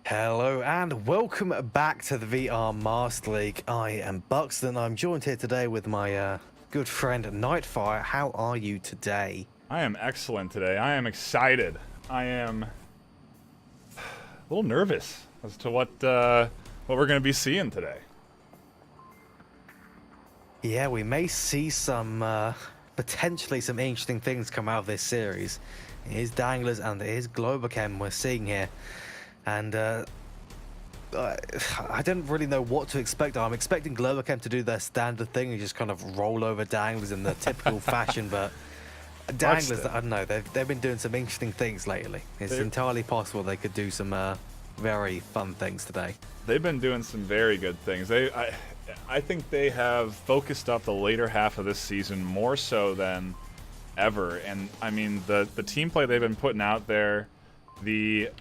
Hello and welcome back to the VR Master League. I am Buxton. I'm joined here today with my good friend NightFiree. How are you today? I am excellent today. I am excited. I am a little nervous as to what we're going to be seeing today. Yeah, we may see some potentially some interesting things come out of this series. It is Danglers and it is Globochem we're seeing here. And I don't really know what to expect. I'm expecting Globochem to do their standard thing and just kind of roll over Danglers in the typical fashion, but Danglers, I don't know, they've been doing some interesting things lately. It's entirely possible they could do some very fun things today. They've been doing some very good things. I think they have focused up the later half of this season more so than ever. And I mean, the team play they've been putting out there, the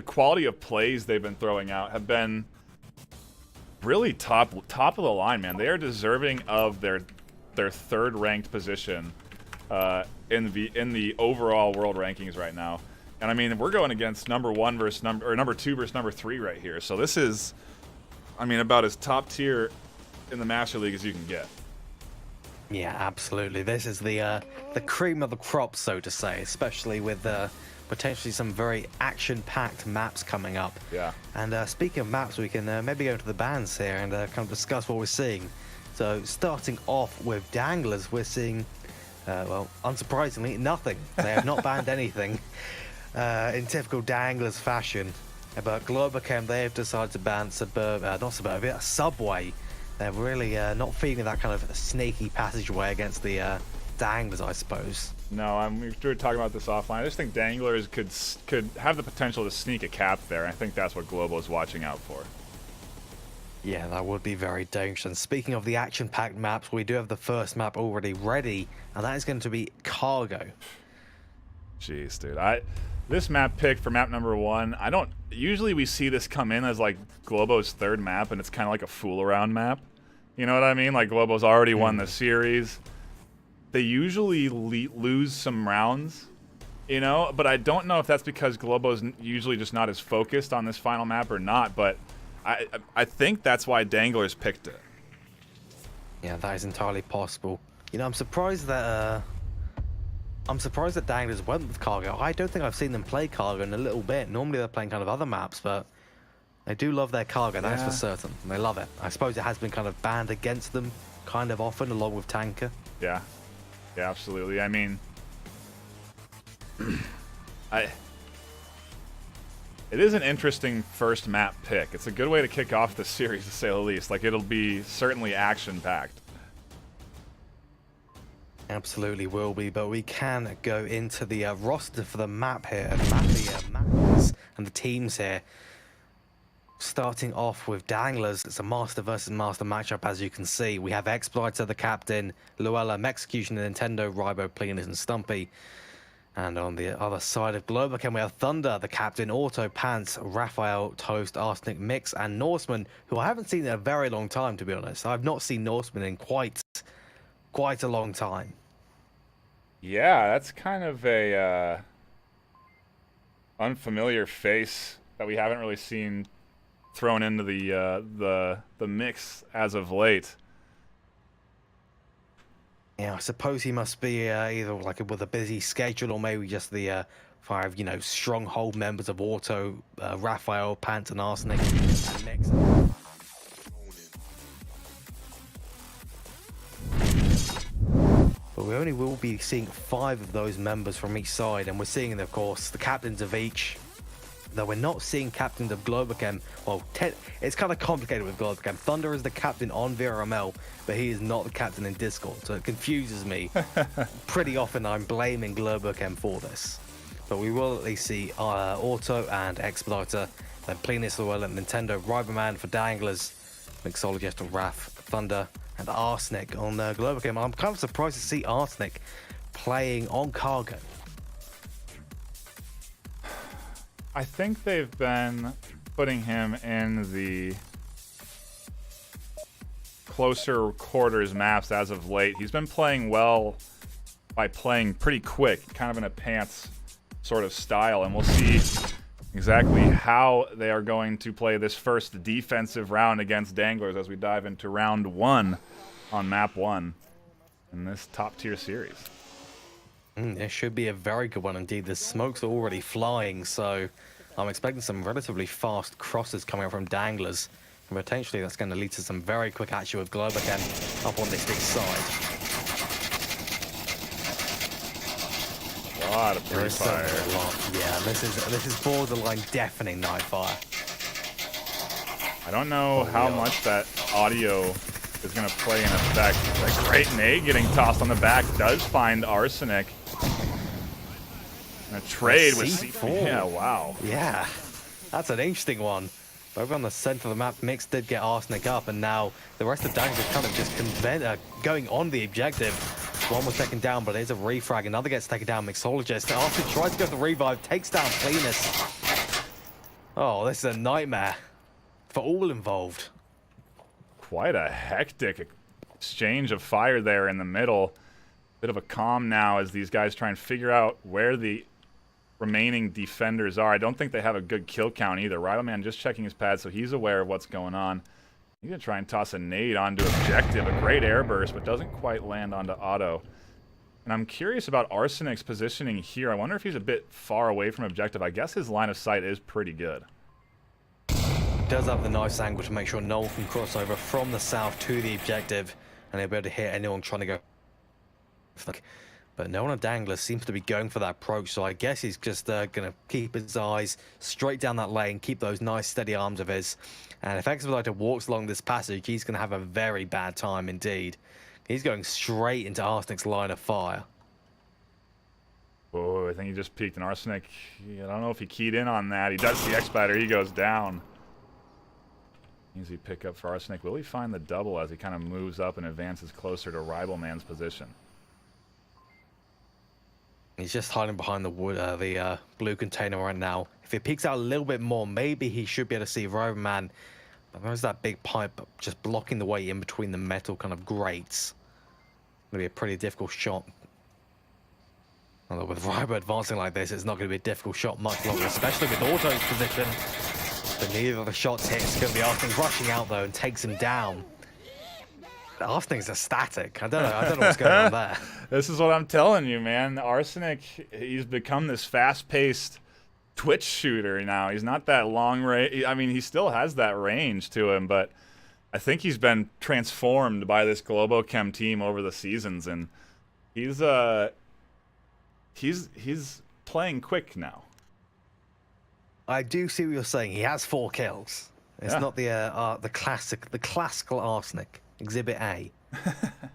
quality of plays they've been throwing out have been really top of the line, man. They are deserving of their third ranked position in the overall world rankings right now. And I mean, we're going against number 1 versus number 2 versus number 3 right here. So this is, I mean, about as top tier in the Master League as you can get. Yeah, absolutely. This is the cream of the crop, so to say, especially with potentially some very action-packed maps coming up. Yeah. And speaking of maps, we can maybe go into the bands here and kind of discuss what we're seeing. So starting off with Danglers, we're seeing, well, unsurprisingly, nothing. They have not banned anything in typical Danglers fashion. But Globochem, they have decided to ban Subway. They're really not feeling that kind of sneaky passageway against the Danglers, I suppose. No, we were talking about this offline. I just think Danglers could have the potential to sneak a cap there. I think that's what Globo is watching out for. Yeah, that would be very dangerous. And speaking of the action-packed maps, we do have the first map already ready, and that is going to be Cargo. Jeez, dude. This map pick for map number 1, I don't... Usually we see this come in as, like, Globo's third map, and it's kind of like a fool-around map. You know what I mean? Like, Globo's already won the series. They usually lose some rounds, you know? But I don't know if that's because Globo's usually just not as focused on this final map or not, but I think that's why Danglers picked it. Yeah, that is entirely possible. You know, I'm surprised that Danglers went with Cargo. I don't think I've seen them play Cargo in a little bit. Normally they're playing kind of other maps, but they do love their Cargo, that's for certain. They love it. I suppose it has been kind of banned against them kind of often, along with Tanker. Yeah. Yeah, absolutely. I mean, it is an interesting first map pick. It's a good way to kick off the series, to say the least. Like, it'll be certainly action-packed. Absolutely will be, but we can go into the roster for the map here, the maps and the teams here. Starting off with Danglers, it's a master versus master matchup, as you can see. We have Exploiter, the captain, Luella, Mexecution, Nintendo, Ribo, Plenus, and Stumpy. And on the other side of Globochem, we have Thunder, the captain, Auto, Pants, Raphael, Toast, Arsenic, Mix, and Norseman, who I haven't seen in a very long time, to be honest. I've not seen Norseman in quite a long time. Yeah, that's kind of a unfamiliar face that we haven't really seen thrown into the mix as of late. Yeah, I suppose he must be either like with a busy schedule or maybe just the 5, you know, stronghold members of Auto, Raphael, Pant, and Arsenic, and Mix. But we only will be seeing 5 of those members from each side, and we're seeing, of course, the captains of each. Though we're not seeing captains of Globochem. Well, it's kind of complicated with Globochem. Thunder is the captain on VRML, but he is not the captain in Discord, so it confuses me. Pretty often I'm blaming Globochem for this. But we will at least see Auto and Exploiter, then Plenus, Luella, Nintendo, Riberman for Danglers, Mixologist, Raph, Thunder, and Arsenic on Globochem. I'm kind of surprised to see Arsenic playing on Cargo. I think they've been putting him in the closer quarters maps as of late. He's been playing well by playing pretty quick, kind of in a pants sort of style, and we'll see exactly how they are going to play this first defensive round against Danglers as we dive into round 1 on map 1 in this top-tier series. It should be a very good one indeed. The smokes are already flying, so I'm expecting some relatively fast crosses coming up from Danglers. And potentially that's going to lead to some very quick action with Globochem up on this big side. A lot of free fire. Yeah, this is borderline deafening NightFiree. I don't know how much that audio is going to play in effect. A great nade getting tossed on the back does find Arsenic. And a trade with C4. Yeah, wow. Yeah, that's an interesting one. Over on the center of the map, Mix did get Arsenic up, and now the rest of Danglers are kind of just going on the objective. One was taken down, but it is a refrag. Another gets taken down, Mixologist. Arsenic tries to go for the revive, takes down Plenus. Oh, this is a nightmare for all involved. Quite a hectic exchange of fire there in the middle. Bit of a calm now as these guys try and figure out where the remaining defenders are. I don't think they have a good kill count either. Rivalman just checking his pad, so he's aware of what's going on. He's going to try and toss a nade onto objective. A great air burst, but doesn't quite land onto Auto. And I'm curious about Arsenic's positioning here. I wonder if he's a bit far away from objective. I guess his line of sight is pretty good. Does have the nice angle to make sure no one can cross over from the south to the objective, and he'll be able to hit anyone trying to go. But no one of Danglers seems to be going for that approach, so I guess he's just going to keep his eyes straight down that lane, keep those nice steady arms of his. And if Exploiter walks along this passage, he's going to have a very bad time indeed. He's going straight into Arsenic's line of fire. Oh, I think he just peeked an Arsenic. I don't know if he keyed in on that. He does see Exploiter. He goes down. Easy pickup for Arsenic. Will he find the double as he kind of moves up and advances closer to Rivalman's position? He's just hiding behind the blue container right now. If he peeks out a little bit more, maybe he should be able to see Rivalman. But there's that big pipe just blocking the way in between the metal kind of grates. Going to be a pretty difficult shot. Although with Ryber advancing like this, it's not going to be a difficult shot much longer, especially with Auto's position. But neither of the shots hit. It's going to be Arsenic rushing out though and takes him down. Arsenic's ecstatic. I don't know what's going on there. This is what I'm telling you, man. Arsenic, he's become this fast-paced twitch shooter now. He's not that long range. I mean, he still has that range to him, but I think he's been transformed by this Globochem team over the seasons, and he's playing quick now. I do see what you're saying. He has 4 kills. It's not the classical Arsenic. Exhibit A.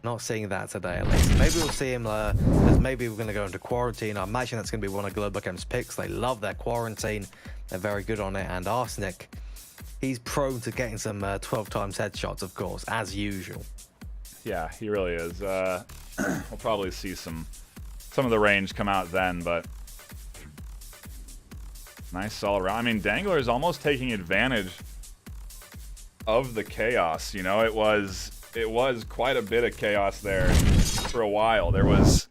Not seeing that today, at least. Maybe we'll see him, as maybe we're going to go into quarantine. I imagine that's going to be one of Globochem's picks. They love their quarantine. They're very good on it. And Arsenic, he's prone to getting some 12 times headshots, of course, as usual. Yeah, he really is. We'll probably see some of the range come out then, but nice solid round. I mean, Dangler is almost taking advantage of the chaos. You know, it was quite a bit of chaos there for a while. There was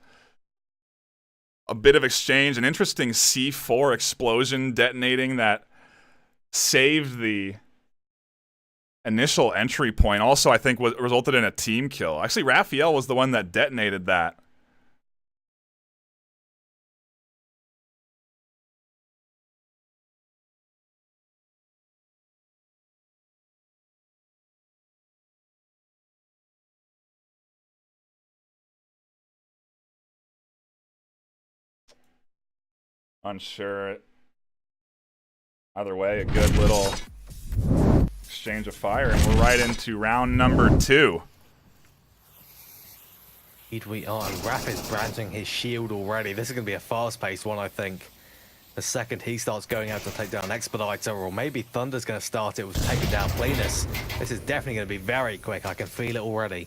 a bit of exchange, an interesting C4 explosion detonating that saved the initial entry point. Also, I think resulted in a team kill. Actually, Raphael was the one that detonated that. Unsure. Either way, a good little exchange of fire, and we're right into round number 2. Indeed we are. Raph is branding his shield already. This is going to be a fast-paced one, I think. The second he starts going out to take down Expediter, or maybe Thunder's going to start it with taking down Plenus. This is definitely going to be very quick. I can feel it already.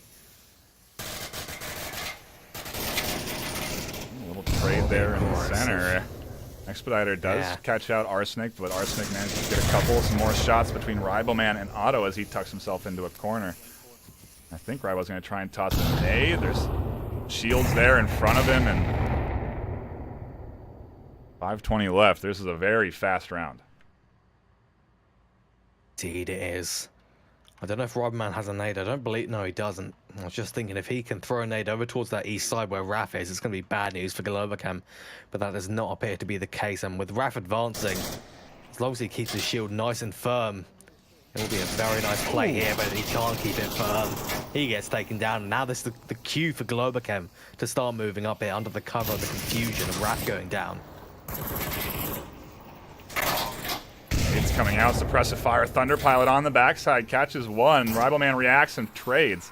A little trade there in the center. Expediter does catch out Arsenic, but Arsenic manages to get some more shots between Rivalman and Otto as he tucks himself into a corner. I think Rival's going to try and toss a nade. There's shields there in front of him, and 5:20 left. This is a very fast round. Indeed it is. I don't know if Rivalman has a nade. I don't believe... No, he doesn't. I was just thinking if he can throw a nade over towards that east side where Raph is, it's going to be bad news for Globochem. But that does not appear to be the case. And with Raph advancing, as long as he keeps his shield nice and firm, it will be a very nice play here, but he can't keep it firm. He gets taken down. And now this is the cue for Globochem to start moving up here under the cover of the confusion of Raph going down. It's coming out, suppressive fire. Thunder Pilot on the backside, catches one. Rivalman reacts and trades.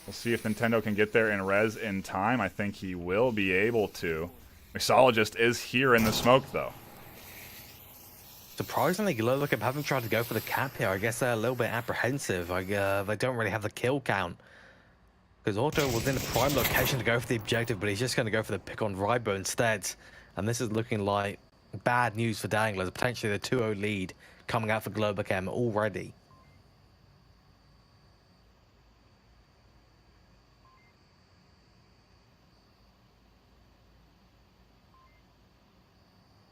We'll see if Nintendo can get there in res in time. I think he will be able to. Mixologist is here in the smoke, though. Surprisingly, Globochem haven't tried to go for the cap here. I guess they're a little bit apprehensive. They don't really have the kill count. Because Otto was in a prime location to go for the objective, but he's just going to go for the pick on Rybo instead. And this is looking like bad news for Danglers. Potentially the 2-0 lead coming out for Globochem already.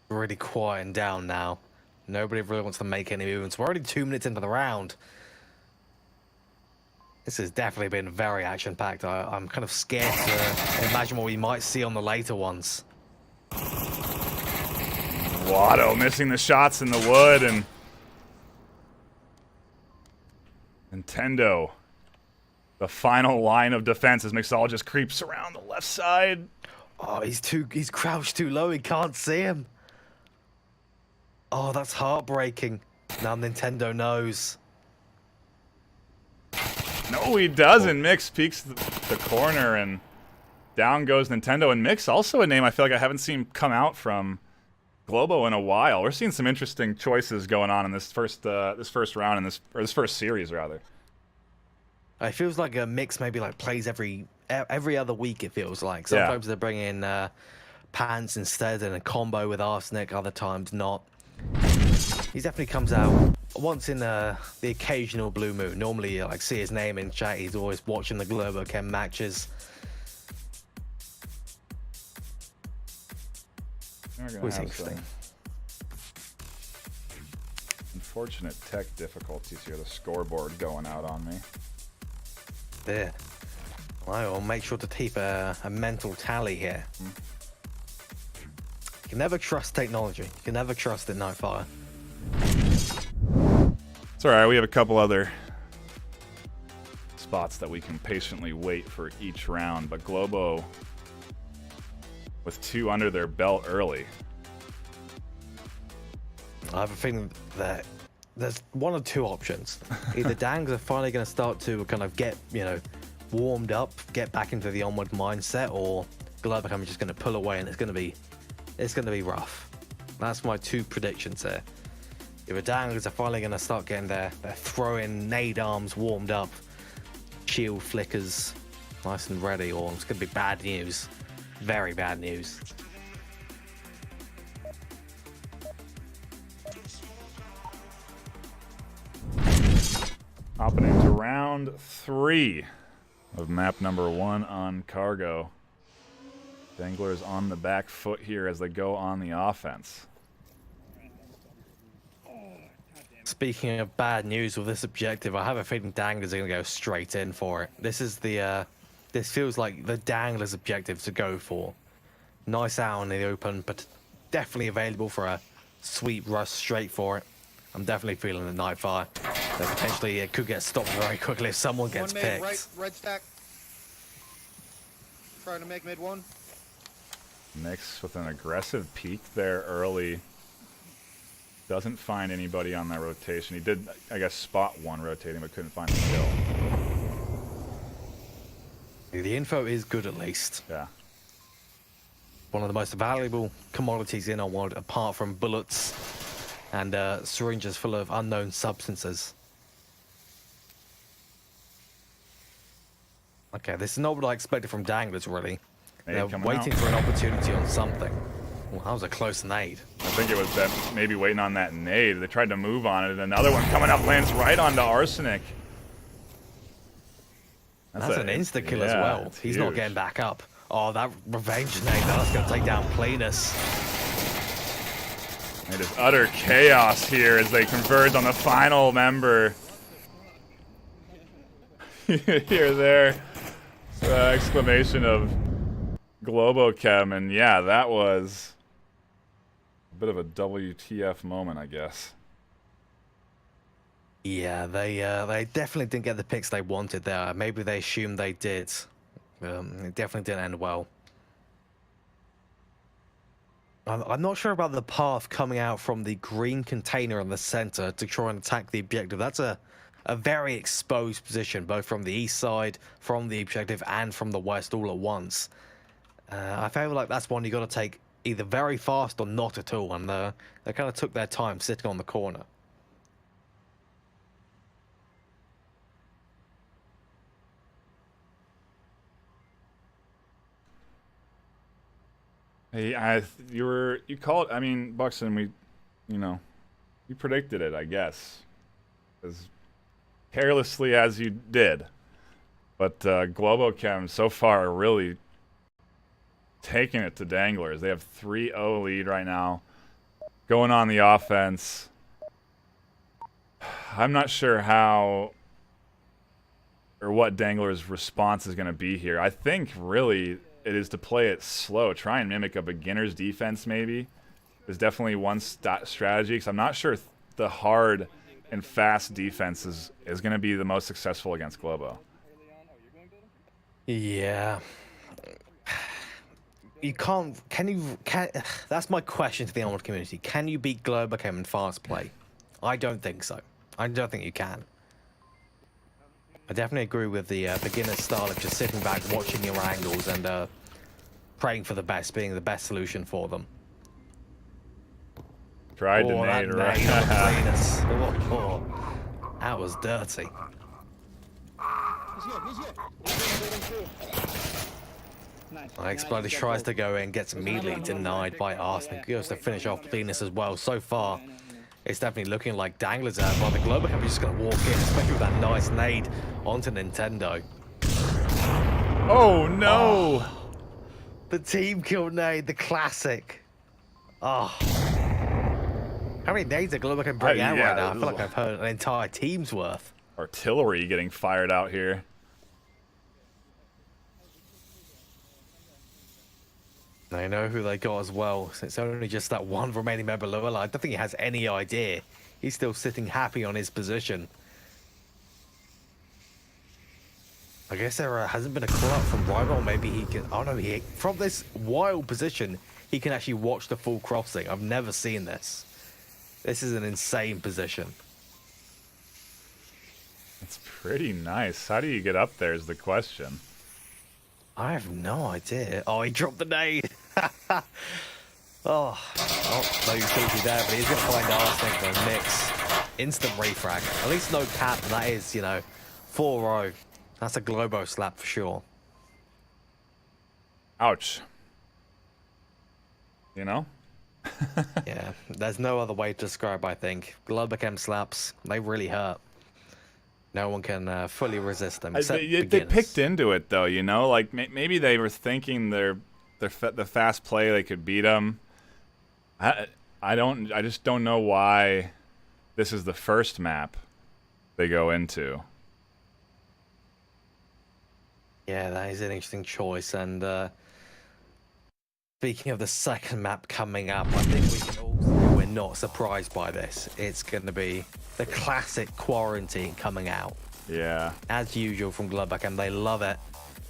Really quieting down now. Nobody really wants to make any movements. We're already 2 minutes into the round. This has definitely been very action-packed. I'm kind of scared to imagine what we might see on the later ones. Watto missing the shots in the wood, and Nintendo, the final line of defense as Mixologist creeps around the left side. Oh, he's crouched too low. He can't see him. Oh, that's heartbreaking. Now Nintendo knows. No, he doesn't. Mix peeks the corner, and down goes Nintendo. And Mix, also a name I feel like I haven't seen come out from Globo in a while. We're seeing some interesting choices going on in this first round, in this first series rather. It feels like a mix maybe like plays every other week, it feels like. Sometimes they're bringing Pants instead and a combo with Arsenic, other times not. He definitely comes out once in the occasional blue moon. Normally, like, see his name in chat, he's always watching the Globochem matches. Always interesting. Unfortunate tech difficulties here. The scoreboard going out on me. There. I will make sure to keep a mental tally here. You can never trust technology. You can never trust it, NightFiree. It's alright, we have a couple other spots that we can patiently wait for each round, but Globo with 2 under their belt early. I have a feeling that there's one or two options. Either Dangs are finally going to start to kind of get, warmed up, get back into the Onward mindset, or Globochem is just going to pull away and it's going to be rough. That's my 2 predictions here. Either Danglers are finally going to start getting their throwing nade arms warmed up, shield flickers nice and ready, or it's going to be bad news. Very bad news. Hopping into round 3 of map number 1 on Cargo. Danglers on the back foot here as they go on the offense. Speaking of bad news with this objective, I have a feeling Danglers are going to go straight in for it. This is the this feels like the Danglers objective to go for. Nice out in the open, but definitely available for a sweep rush straight for it. I'm definitely feeling the NightFiree. That potentially it could get stopped very quickly if someone gets picked. Right stack. Trying to make mid 1. Nyx with an aggressive peek there early. Doesn't find anybody on that rotation. He did, I guess, spot one rotating, but couldn't find the kill. The info is good at least. Yeah. One of the most valuable commodities in our world, apart from bullets and syringes full of unknown substances. Okay, this is not what I expected from Danglers, really. They're waiting for an opportunity on something. Well, that was a close nade. I think it was that maybe waiting on that nade. They tried to move on it, and another one coming up lands right onto Arsenic. That's an insta-kill as well. He's not getting back up. Oh, that revenge nade, that's going to take down Planus. It is utter chaos here as they converge on the final member. Here, there. Exclamation of Globochem, and yeah, that was a bit of a WTF moment, I guess. Yeah, they definitely didn't get the picks they wanted there. Maybe they assumed they did. It definitely didn't end well. I'm not sure about the path coming out from the green container in the center to try and attack the objective. That's a very exposed position, both from the east side, from the objective, and from the west all at once. I feel like that's one you got to take either very fast or not at all, and they kind of took their time sitting on the corner. Hey, you called. I mean, Buxton, you predicted it, I guess, as carelessly as you did. But Globochem so far are really taking it to Danglers. They have 3-0 lead right now, going on the offense. I'm not sure how or what Danglers' response is going to be here. I think really it is to play it slow, try and mimic a beginner's defense maybe. There's definitely one strategy, because I'm not sure the hard and fast defense is going to be the most successful against Globo. Yeah. You can't... That's my question to the Onward community. Can you beat Globochem in fast play? I don't think so. I don't think you can. I definitely agree with the beginner style of just sitting back, watching your angles, and praying for the best, being the best solution for them. Tried to that nade nade on the right. cleaners. Oh, that was dirty. Exploded tries to go in, gets immediately denied by Arsenic. Goes to finish off Cleanus as well. So far, it's definitely looking like Danglers out, but the Globochem is just going to walk in, especially with that nice nade onto Nintendo. Oh no! Oh, the team kill nade, the classic. Oh. How many nades are Globochem bring out right now? I feel like I've heard an entire team's worth. Artillery getting fired out here. They know who they got as well. So it's only just that one remaining member lower. I don't think he has any idea. He's still sitting happy on his position. I guess there hasn't been a call out from Rival. Maybe he can. Oh no, from this wild position, he can actually watch the full crossing. I've never seen this. This is an insane position. It's pretty nice. How do you get up there is the question. I have no idea. Oh, he dropped the nade. Oh, no utility there, but he's going to find Arsenic for a mix. Instant refrag. At least no cap, and that is, 4-0. That's a Globo slap for sure. Ouch. You know? Yeah, there's no other way to describe, I think. Globochem slaps, they really hurt. No one can fully resist them. They picked into it, though, Like, maybe they were thinking the fast play, they could beat them. I just don't know why this is the first map they go into. Yeah, that is an interesting choice. And speaking of the second map coming up, I think we can all say we're not surprised by this. It's going to be the classic Quarantine coming out. Yeah. As usual from Globochem, they love it.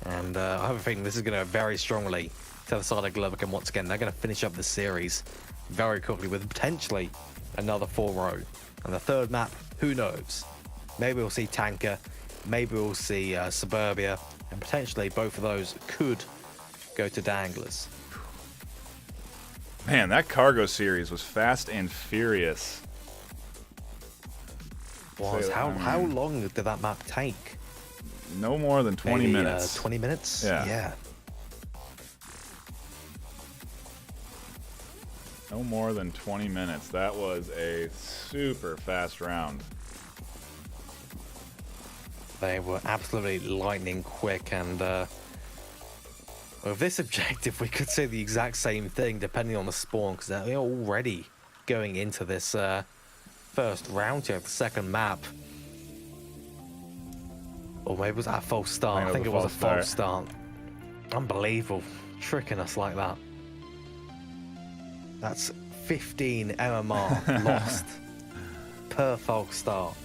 And I have a feeling this is going to go very strongly to the side of Globochem once again. They're going to finish up the series very quickly with potentially another 4-0. And the third map, who knows? Maybe we'll see Tanker, maybe we'll see Suburbia, and potentially both of those could go to Danglers. Man, that cargo series was fast and furious. How long did that map take? No more than 20 minutes. 20 minutes? Yeah. No more than 20 minutes. That was a super fast round. They were absolutely lightning quick, and with this objective, we could say the exact same thing depending on the spawn, because they're already going into this first round here, the second map. Or maybe it was that false start. I think it was a false start. Unbelievable. Tricking us like that. That's 15 MMR lost per false start.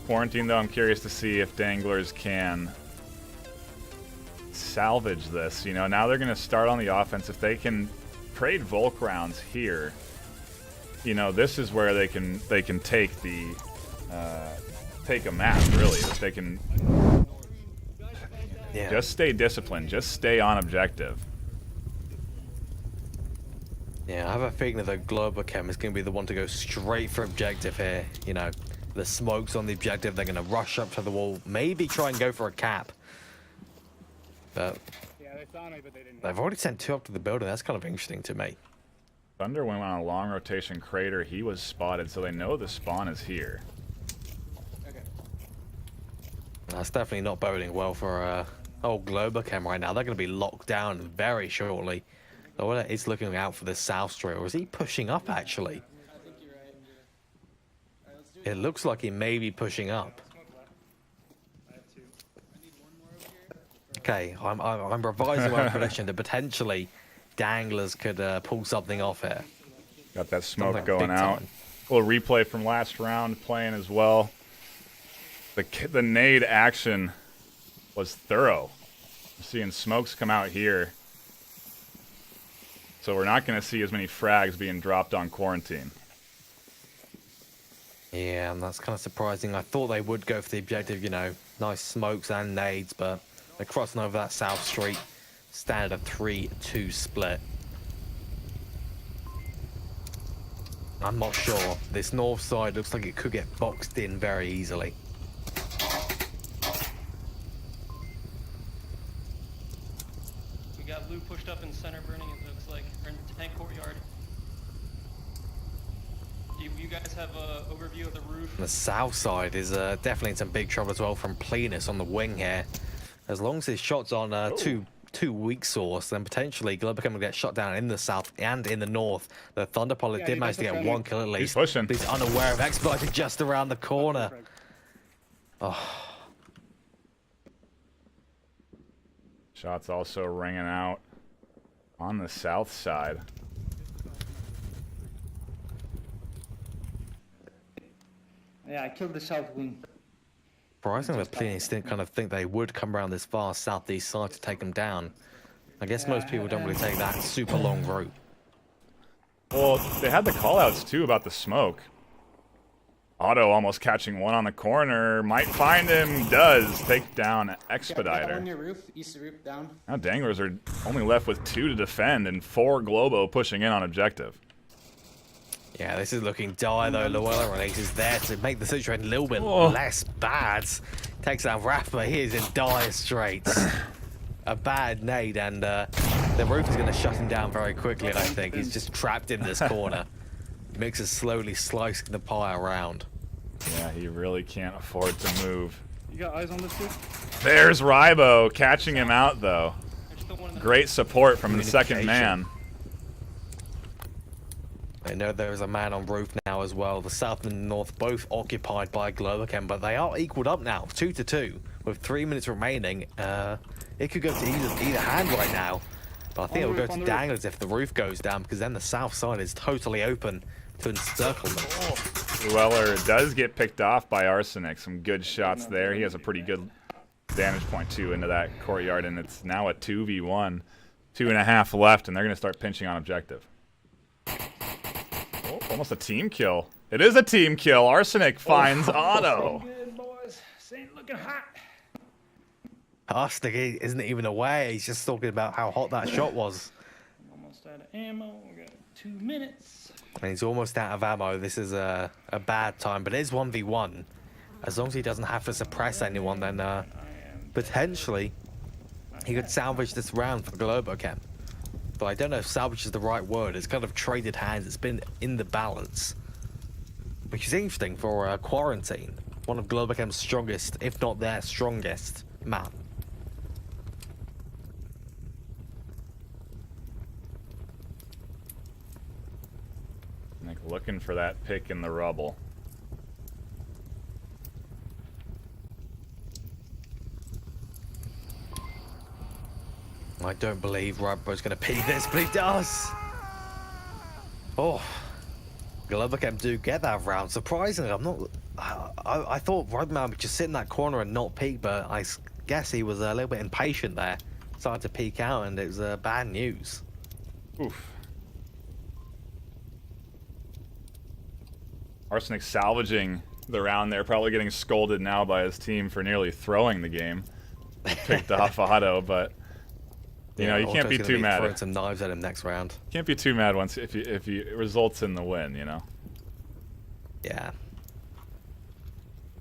Quarantine, though, I'm curious to see if Danglers can salvage this. Now they're going to start on the offense. If they can trade Volk rounds here, this is where they can take take a map, really. If they can just stay disciplined, just stay on objective. Yeah, I have a feeling that the Globochem is going to be the one to go straight for objective here. The smoke's on the objective. They're going to rush up to the wall, maybe try and go for a cap. But they saw me, but they didn't. They've already sent 2 up to the building. That's kind of interesting to me. Thunder went on a long rotation crater. He was spotted, so they know the spawn is here. Okay. That's definitely not boding well for Globochem right now. They're going to be locked down very shortly. Lola is looking out for the South Street, or is he pushing up, actually? I think you're right. All right, let's do It looks like he may be pushing up. I have 2. I need 1 more over here. Okay, I'm revising my prediction that potentially Danglers could pull something off here. Got that smoke Something going big out. time. A little replay from last round playing as well. The nade action was thorough. I'm seeing smokes come out here. So we're not going to see as many frags being dropped on Quarantine. Yeah, and that's kind of surprising. I thought they would go for the objective, nice smokes and nades, but they're crossing over that South Street. standard 3-2 split. I'm not sure. This north side looks like it could get boxed in very easily. We got blue pushed up in center burning, it looks like. We're in the tank courtyard. Do you guys have an overview of the roof? The south side is definitely in some big trouble as well from Plenus on the wing here. As long as his shots on two weak source, then potentially Globochem will get shot down in the south and in the north. The Thunder Pilot did manage to get one kill at least. He's pushing. But he's unaware of Exploiter just around the corner. Oh. Shots also ringing out on the south side. Yeah, I killed the south wing. Surprisingly, the Plenus didn't kind of think they would come around this far southeast side to take them down. I guess most people don't really take that super long route. Well, they had the callouts too about the smoke. Otto almost catching one on the corner. Might find him. Does take down Expediter. On your roof, east roof down. Now Danglers are only left with 2 to defend and 4 Globo pushing in on objective. Yeah, this is looking dire though. Luella releases there to make the situation a little bit less bad. Takes out Rafa. He is in dire straits. A bad nade, and the roof is going to shut him down very quickly, I think. He's just trapped in this corner. Mix is slowly slicing the pie around. Yeah, he really can't afford to move. You got eyes on this dude? There's Rybo catching him out, though. Great support from the second man. I know there is a man on roof now as well. The south and the north both occupied by Globochem, but they are equaled up now, 2-2, with 3 minutes remaining. It could go to either hand right now, but I think it will go to Danglers if the roof goes down, because then the south side is totally open to encircle them. Weller does get picked off by Arsenic. Some good shots there. He has a pretty good vantage point too into that courtyard, and it's now a 2v1. 2.5 left, and they're going to start pinching on objective. Oh, almost a team kill. It is a team kill. Arsenic finds Otto. Good boys. This ain't looking hot. Arsenic isn't even aware. He's just talking about how hot that shot was. Almost out of ammo. We got 2 minutes. And he's almost out of ammo. This is a bad time, but it is 1v1. As long as he doesn't have to suppress anyone, then potentially he could salvage this round for Globochem. But I don't know if salvage is the right word. It's kind of traded hands. It's been in the balance, which is interesting for Quarantine. One of Globochem's strongest, if not their strongest, map. Like looking for that pick in the rubble. I don't believe Rybo's going to pee this, but he does. Oh, Globochem do get that round. Surprisingly, I'm not. I thought Rodman would just sit in that corner and not peek, but I guess he was a little bit impatient there. Started to peek out, and it was bad news. Oof. Arsenic salvaging the round there, probably getting scolded now by his team for nearly throwing the game. Picked off Otto, but you know, you can't be too mad. Throwing some knives at him next round. Can't be too mad once if it results in the win, you know. Yeah.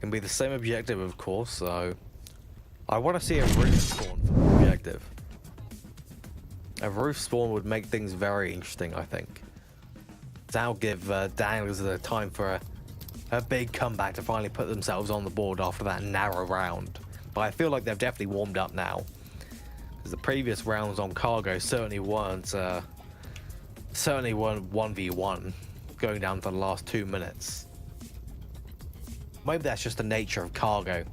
Can be the same objective, of course. So I want to see a roof spawn for the objective. A roof spawn would make things very interesting, I think. That'll give Danglers the time for a big comeback to finally put themselves on the board after that narrow round. But I feel like they've definitely warmed up now. Because the previous rounds on Cargo certainly weren't 1v1 going down to the last 2 minutes. Maybe that's just the nature of Cargo,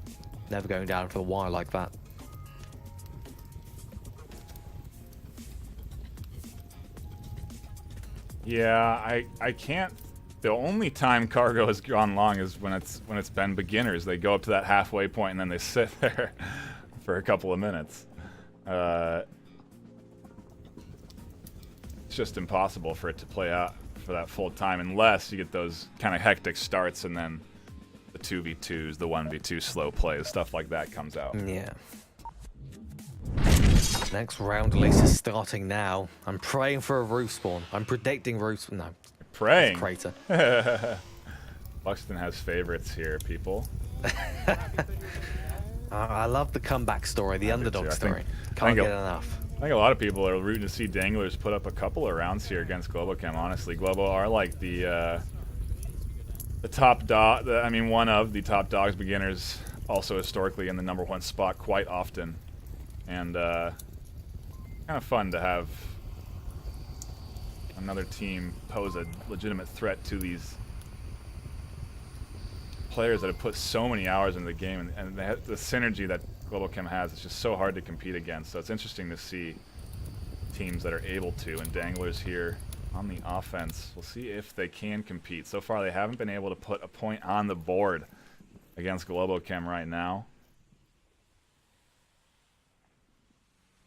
never going down to the wire like that. Yeah, I can't. The only time Cargo has gone long is when it's been beginners. They go up to that halfway point and then they sit there for a couple of minutes. It's just impossible for it to play out for that full time unless you get those kind of hectic starts and then the 2v2s, the 1v2 slow plays, stuff like that comes out. Yeah. Next round at least is starting now. I'm praying for a roof spawn. I'm predicting roof spawn. No. Praying. Crater. Buxton has favorites here, people. I love the comeback story, the underdog story. Can't get enough. I think a lot of people are rooting to see Danglers put up a couple of rounds here against Globochem. Honestly, Globo are like the top dog. I mean, one of the top dogs beginners. Also historically in the #1 spot quite often, and kind of fun to have another team pose a legitimate threat to these players that have put so many hours into the game, and the synergy that Globochem has is just so hard to compete against. So it's interesting to see teams that are able to, and Danglers here on the offense. We'll see if they can compete. So far they haven't been able to put a point on the board against Globochem right now.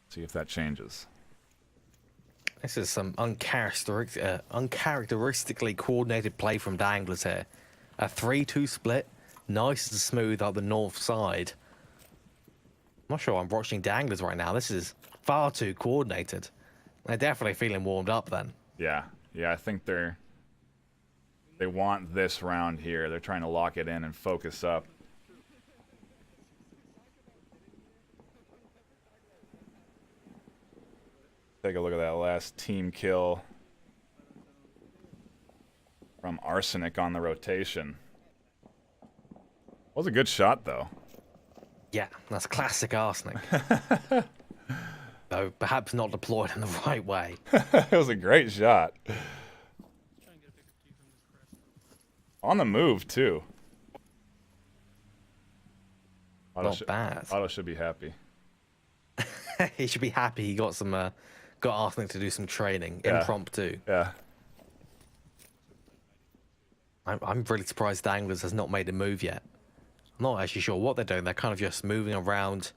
See if that changes. This is some uncharacteristically coordinated play from Danglers here. A 3-2 split, nice and smooth up the north side. I'm not sure I'm watching Danglers right now. This is far too coordinated. They're definitely feeling warmed up then. Yeah, I think they want this round here. They're trying to lock it in and focus up. Take a look at that last team kill from Arsenic on the rotation. Was a good shot, though. Yeah, that's classic Arsenic. Though perhaps not deployed in the right way. It was a great shot. On the move, too. Not bad. Otto should be happy. He should be happy he got some, got Arsenic to do some training, Yeah. impromptu. Yeah. I'm really surprised Danglers has not made a move yet. I'm not actually sure what they're doing. They're kind of just moving around,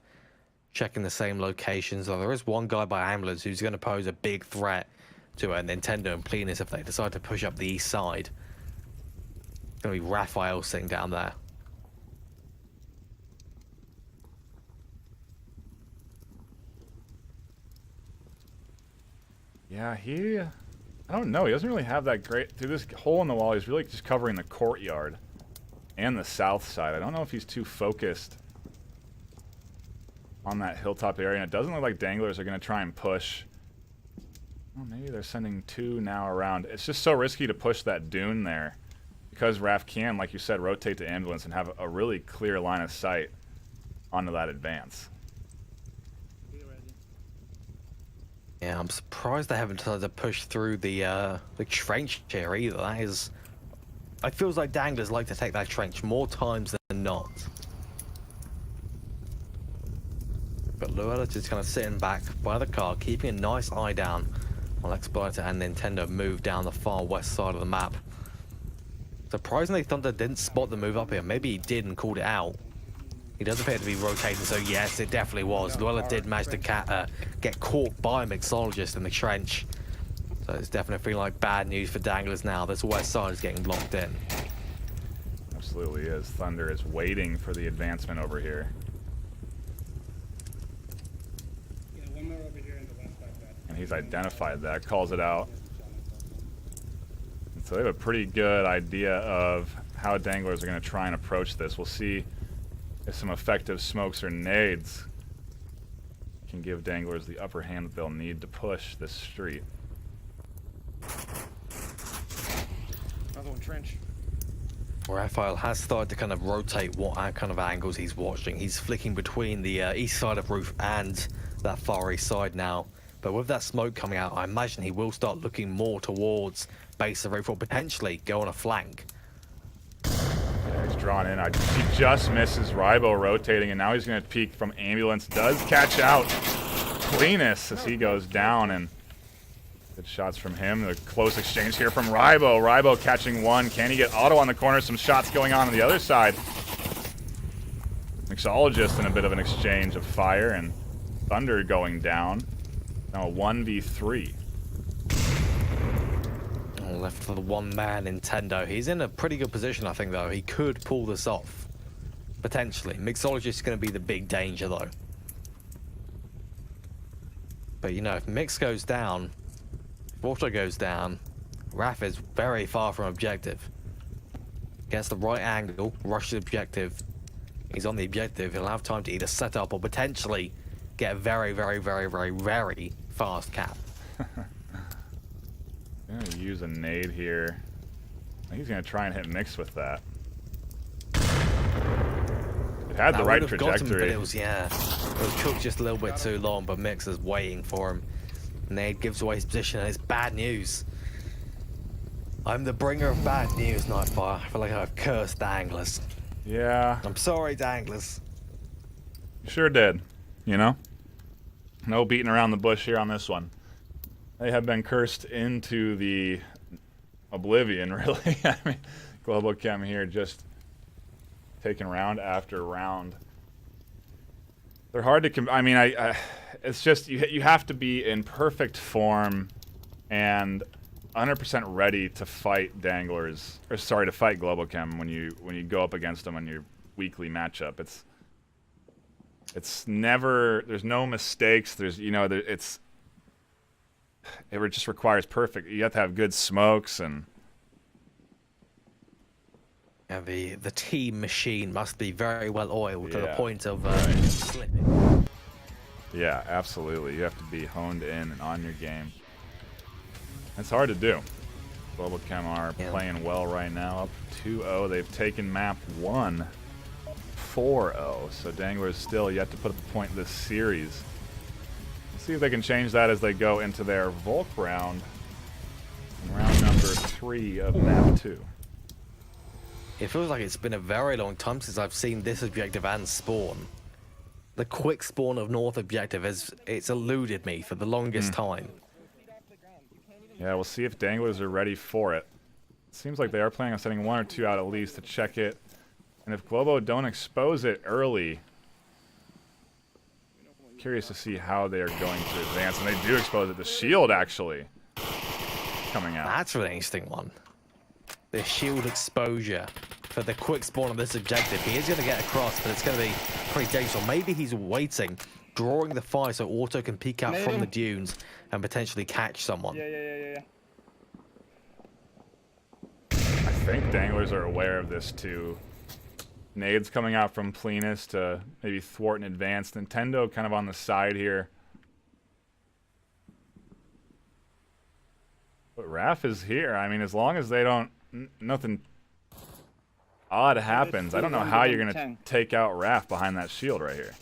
checking the same locations. Though there is one guy by Ambulance who's going to pose a big threat to a Nintendo and Plenus if they decide to push up the east side. It's going to be Raphael sitting down there. Yeah, I don't know. He doesn't really have that great... Through this hole in the wall, he's really just covering the courtyard and the south side. I don't know if he's too focused on that hilltop area. And it doesn't look like Danglers are going to try and push. Well, maybe they're sending two now around. It's just so risky to push that dune there, because Raf can, like you said, rotate to Ambulance and have a really clear line of sight onto that advance. Yeah, I'm surprised they haven't tried to push through the trench here either. That is... It feels like Danglers like to take that trench more times than not. But Luella just kind of sitting back by the car, keeping a nice eye down while Exploiter and Nintendo move down the far west side of the map. Surprisingly, Thunder didn't spot the move up here. Maybe he did and called it out. He does appear to be rotating, so yes, it definitely was. Luella did manage to get caught by a mixologist in the trench. So it's definitely feeling like bad news for Danglers now. This west side is getting blocked in. Absolutely is. Thunder is waiting for the advancement over here. Yeah, one more over here in the left side. And he's identified that, calls it out. And so they have a pretty good idea of how Danglers are going to try and approach this. We'll see if some effective smokes or nades can give Danglers the upper hand that they'll need to push this street. Another one trench. Raphael has started to kind of rotate what kind of angles he's watching. He's flicking between the east side of roof and that far east side now. But with that smoke coming out, I imagine he will start looking more towards base of roof or potentially go on a flank. Yeah, he's drawn in. He just misses Rybo rotating, and now he's going to peek from Ambulance. Does catch out Cleanus as he goes down, and good shots from him. The close exchange here from Rybo. Rybo catching one. Can he get Otto on the corner? Some shots going on the other side. Mixologist in a bit of an exchange of fire, and Thunder going down. Now a 1v3. Left for the one-man Nintendo. He's in a pretty good position, I think, though. He could pull this off. Potentially. Mixologist is going to be the big danger, though. But you know, if Mix goes down, if Auto goes down, Raph is very far from objective. Gets the right angle, rushes the objective. He's on the objective. He'll have time to either set up or potentially get a very, very, very, very, very fast cap. I'm gonna use a nade here. I think he's gonna try and hit Mix with that. It had the right trajectory. But it was, yeah, it was cooked just a little bit too long, but Mix is waiting for him. Nade gives away his position, and it's bad news. I'm the bringer of bad news, NightFiree. I feel like I've cursed Danglers. Yeah. I'm sorry, Danglers. Sure did. You know? No beating around the bush here on this one. They have been cursed into the oblivion, really. I mean, Globochem here just taking round after round. They're hard to... I mean, it's just... You have to be in perfect form and 100% ready to fight Danglers, or sorry, to fight Globochem when you go up against them on your weekly matchup. It's never, there's no mistakes. There's, you know, it just requires perfect. You have to have good smokes and. Yeah, the team machine must be very well oiled to the Yeah, point of right. slipping. Yeah, absolutely. You have to be honed in and on your game. It's hard to do. Globochem are playing well right now, up 2-0. They've taken map 1, 4-0. So Danglers still yet to put up a point in this series. Let's see if they can change that as they go into their Volk round. Round number 3 of map 2. It feels like it's been a very long time since I've seen this objective and spawn. The quick spawn of North objective it's eluded me for the longest time. Yeah, we'll see if Danglers are ready for it. Seems like they are planning on sending 1 or 2 out at least to check it. And if Globo don't expose it early, curious to see how they are going to advance. And they do expose it. The shield, actually, coming out. That's an interesting one. The shield exposure for the quick spawn of this objective. He is going to get across, but it's going to be pretty dangerous. Or maybe he's waiting, drawing the fire so Auto can peek out from the dunes and potentially catch someone. Yeah. I think Danglers are aware of this too. Nades coming out from Plenus to maybe thwart an advance. Nintendo kind of on the side here. But Raph is here. I mean, as long as they don't... nothing odd happens. I don't know how you're going to take out Raph behind that shield right here.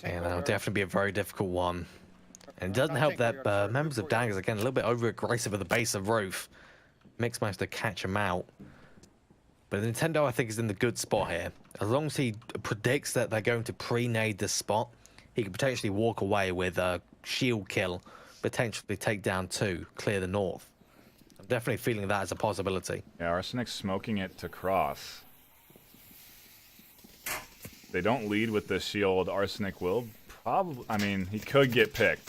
And that'll definitely be a very difficult one. And it doesn't help that members of Danglers are getting a little bit over-aggressive at the base of roof. Mix managed to catch him out. But Nintendo, I think, is in the good spot here. As long as he predicts that they're going to pre-nade this spot, he could potentially walk away with a shield kill, potentially take down 2, clear the north. I'm definitely feeling that as a possibility. Yeah, Arsenic smoking it to cross. They don't lead with the shield. Arsenic will probably... I mean, he could get picked.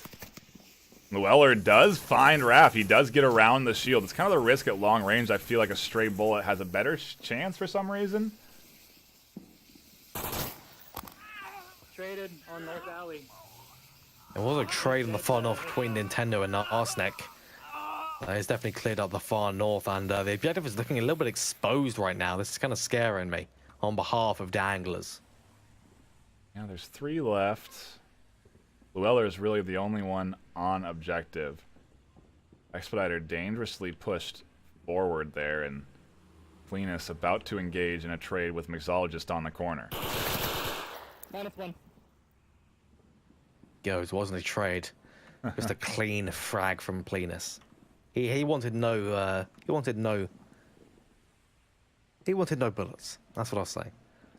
Llewellyn does find Raph. He does get around the shield. It's kind of the risk at long range. I feel like a stray bullet has a better chance for some reason. Traded on North Alley. There was a trade on the far north between Nintendo and Arsenic. It's definitely cleared up the far north, and the objective is looking a little bit exposed right now. This is kind of scaring me on behalf of Danglers. Yeah, there's 3 left. Llewellyn is really the only one on objective. Expediter dangerously pushed forward there, and Plenus about to engage in a trade with Mixologist on the corner. -1. Goes, wasn't a trade. Just a clean frag from Plenus. He wanted no bullets. That's what I'll say.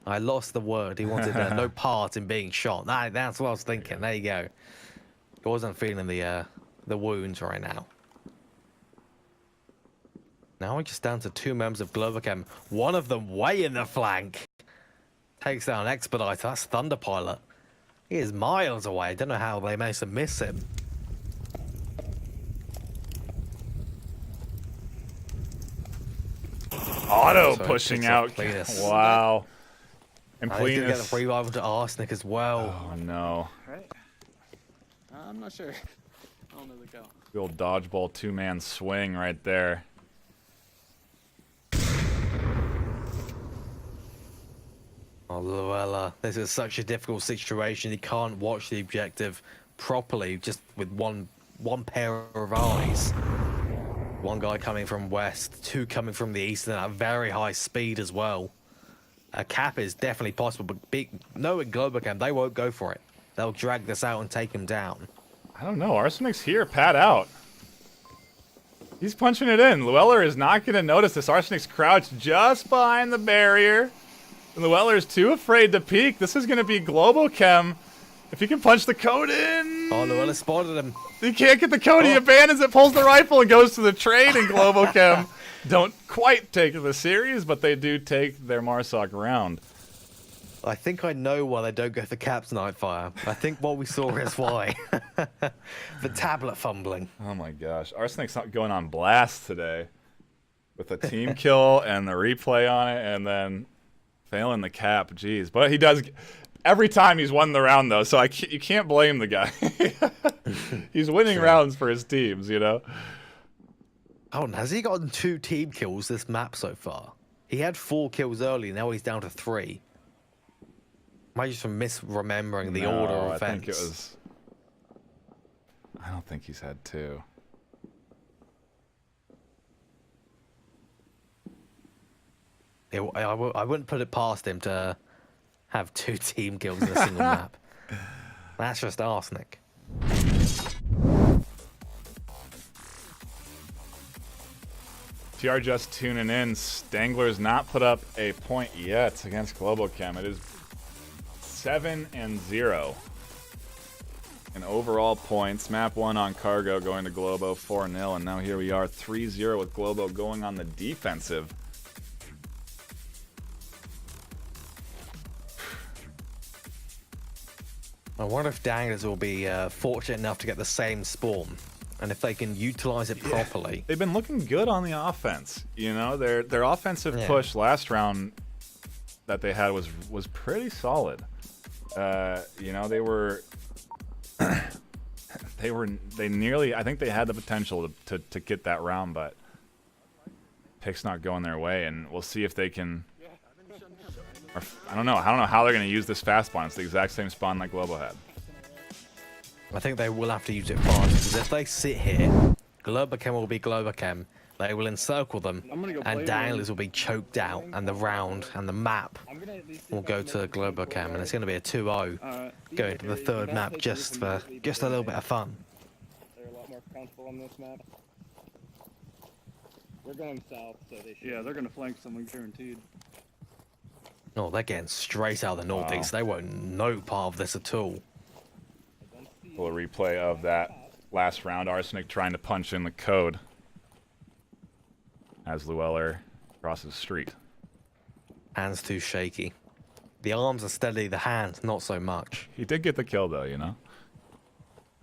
I lost the word. He wanted no part in being shot. That's what I was thinking. There you go. He wasn't feeling the wounds right now. Now we're just down to 2 members of Globochem. One of them way in the flank. Takes down Expediter. That's Thunderpilot. He is miles away. I don't know how they managed to miss him. Auto So pushing picks up out. Plenus. Wow. And I did get Plenus. a revival to Arsenic as well. Oh no. Right. I'm not sure. I don't know the count. The old dodgeball two-man swing right there. Oh, Luella, this is such a difficult situation. He can't watch the objective properly just with one pair of eyes. One guy coming from west, two coming from the east, and at very high speed as well. A cap is definitely possible, but knowing Globochem, they won't go for it. They'll drag this out and take him down. I don't know. Arsenic's here. Pat out. He's punching it in. Llewellyn is not going to notice this. Arsenic's crouched just behind the barrier. And Llewellyn's too afraid to peek. This is going to be Globochem. If he can punch the code in. Oh, Llewellyn spotted him. He can't get the code. He abandons it, pulls the rifle, and goes to the trade. And Globochem don't quite take the series, but they do take their Marsoc round. I think I know why they don't go for caps Nightfire. I think what we saw is why. The tablet fumbling. Oh my gosh. Arsenic's not going on blast today. With a team kill and the replay on it, and then failing the cap. Jeez. But he does... Every time he's won the round, though, so you can't blame the guy. He's winning rounds for his teams, you know? Oh, has he gotten 2 team kills this map so far? He had 4 kills early, now he's down to 3. Am I just misremembering the order of events? I think it was... I don't think he's had 2. I wouldn't put it past him to have 2 team kills in a single map. That's just arsenic. If you are just tuning in, Danglers not put up a point yet against Globochem. It is 7-0 in overall points. Map 1 on Cargo going to Globo 4-0, and now here we are 3-0 with Globo going on the defensive. I wonder if Danglers will be fortunate enough to get the same spawn, and if they can utilize it properly. They've been looking good on the offense. You know, their offensive push last round that they had was pretty solid. You know, they nearly, I think they had the potential to get that round, but pick's not going their way, and we'll see if they can. Or, I don't know how they're going to use this fast spawn. It's the exact same spawn like Globo had. I think they will have to use it fast, because if they sit here, Globochem will be Globochem. They will encircle them, and Danglers will be choked out, and the round and the map will go to Globochem, and it's going to be a 2-0 going to the third map just a little bit of fun. They're a lot more comfortable on this map. We're going south, so they should. Yeah, they're gonna flank someone guaranteed. Oh, they're getting straight out of the northeast. They won't know part of this at all. A little replay of that last round. Arsenic trying to punch in the code as Llewellyn crosses the street. Hands too shaky. The arms are steady, the hands not so much. He did get the kill though, you know?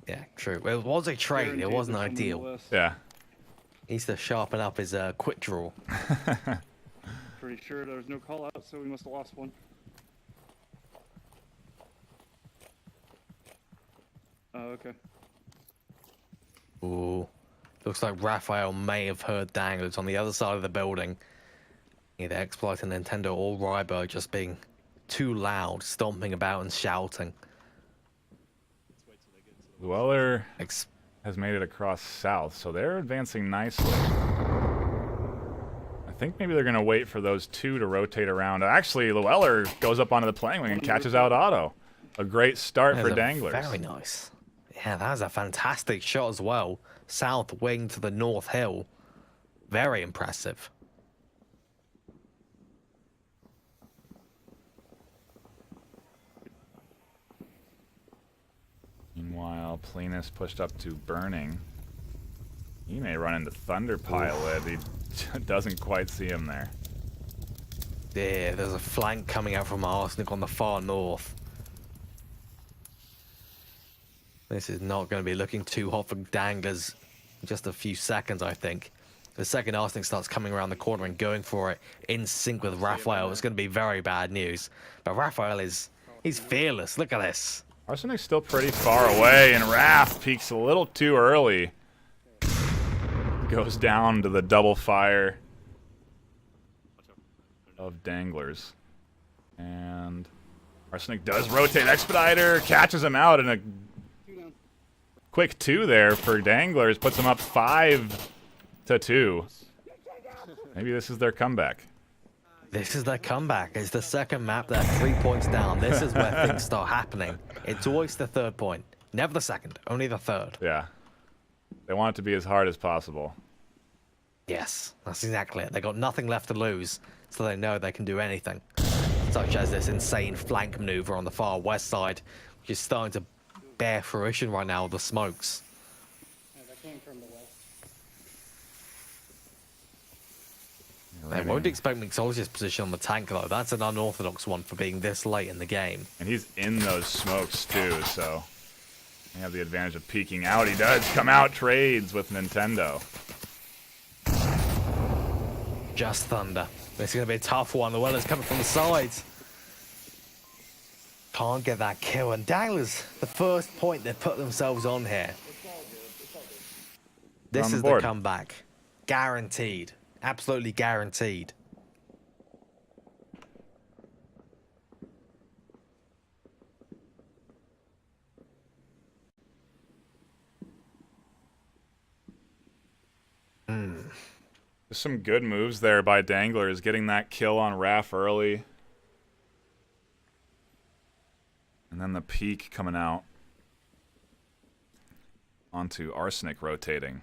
Yeah, true. It was a trade. It wasn't ideal. Yeah. He needs to sharpen up his quick draw. Pretty sure there was no call out, so we must have lost one. Oh, okay. Ooh. Looks like Raphael may have heard Danglers on the other side of the building. Either exploiting Nintendo or Ryber just being too loud, stomping about and shouting. Llewellyn has made it across south, so they're advancing nicely. I think maybe they're going to wait for those 2 to rotate around. Actually, Llewellyn goes up onto the playing wing and catches out Otto. A great start for Danglers. Very nice. Yeah, that was a fantastic shot as well. South wing to the north hill. Very impressive. Meanwhile, Plenus pushed up to Burning. He may run into Thunder Pilot. He doesn't quite see him there. Yeah, there's a flank coming out from Arsenic on the far north. This is not going to be looking too hot for Danglers in just a few seconds, I think. The second Arsenic starts coming around the corner and going for it in sync with Raphael, it's going to be very bad news. But Raphael he's fearless. Look at this. Arsenic's still pretty far away, and Raph peeks a little too early. Goes down to the double fire of Danglers. And Arsenic does rotate. Expediter catches him out, and a quick 2 there for Danglers puts him up 5-2. Maybe this is their comeback. This is their comeback. It's the second map. They're 3 points down. This is where things start happening. It's always the third point. Never the second. Only the third. Yeah. They want it to be as hard as possible. Yes, that's exactly it. They got nothing left to lose, so they know they can do anything. Such as this insane flank maneuver on the far west side, which is starting to bear fruition right now with the smokes. That came from the west. They won't expect Mixologist's position on the tank, though. That's an unorthodox one for being this late in the game. And he's in those smokes, too, so they have the advantage of peeking out. He does come out, trades with Nintendo. Just Thunder. This is going to be a tough one. The Weller's coming from the sides. Can't get that kill. And Danglers, the first point they put themselves on here. This is the comeback. Guaranteed. Absolutely guaranteed. There's some good moves there by Danglers, getting that kill on Raph early. And then the peak coming out onto Arsenic rotating.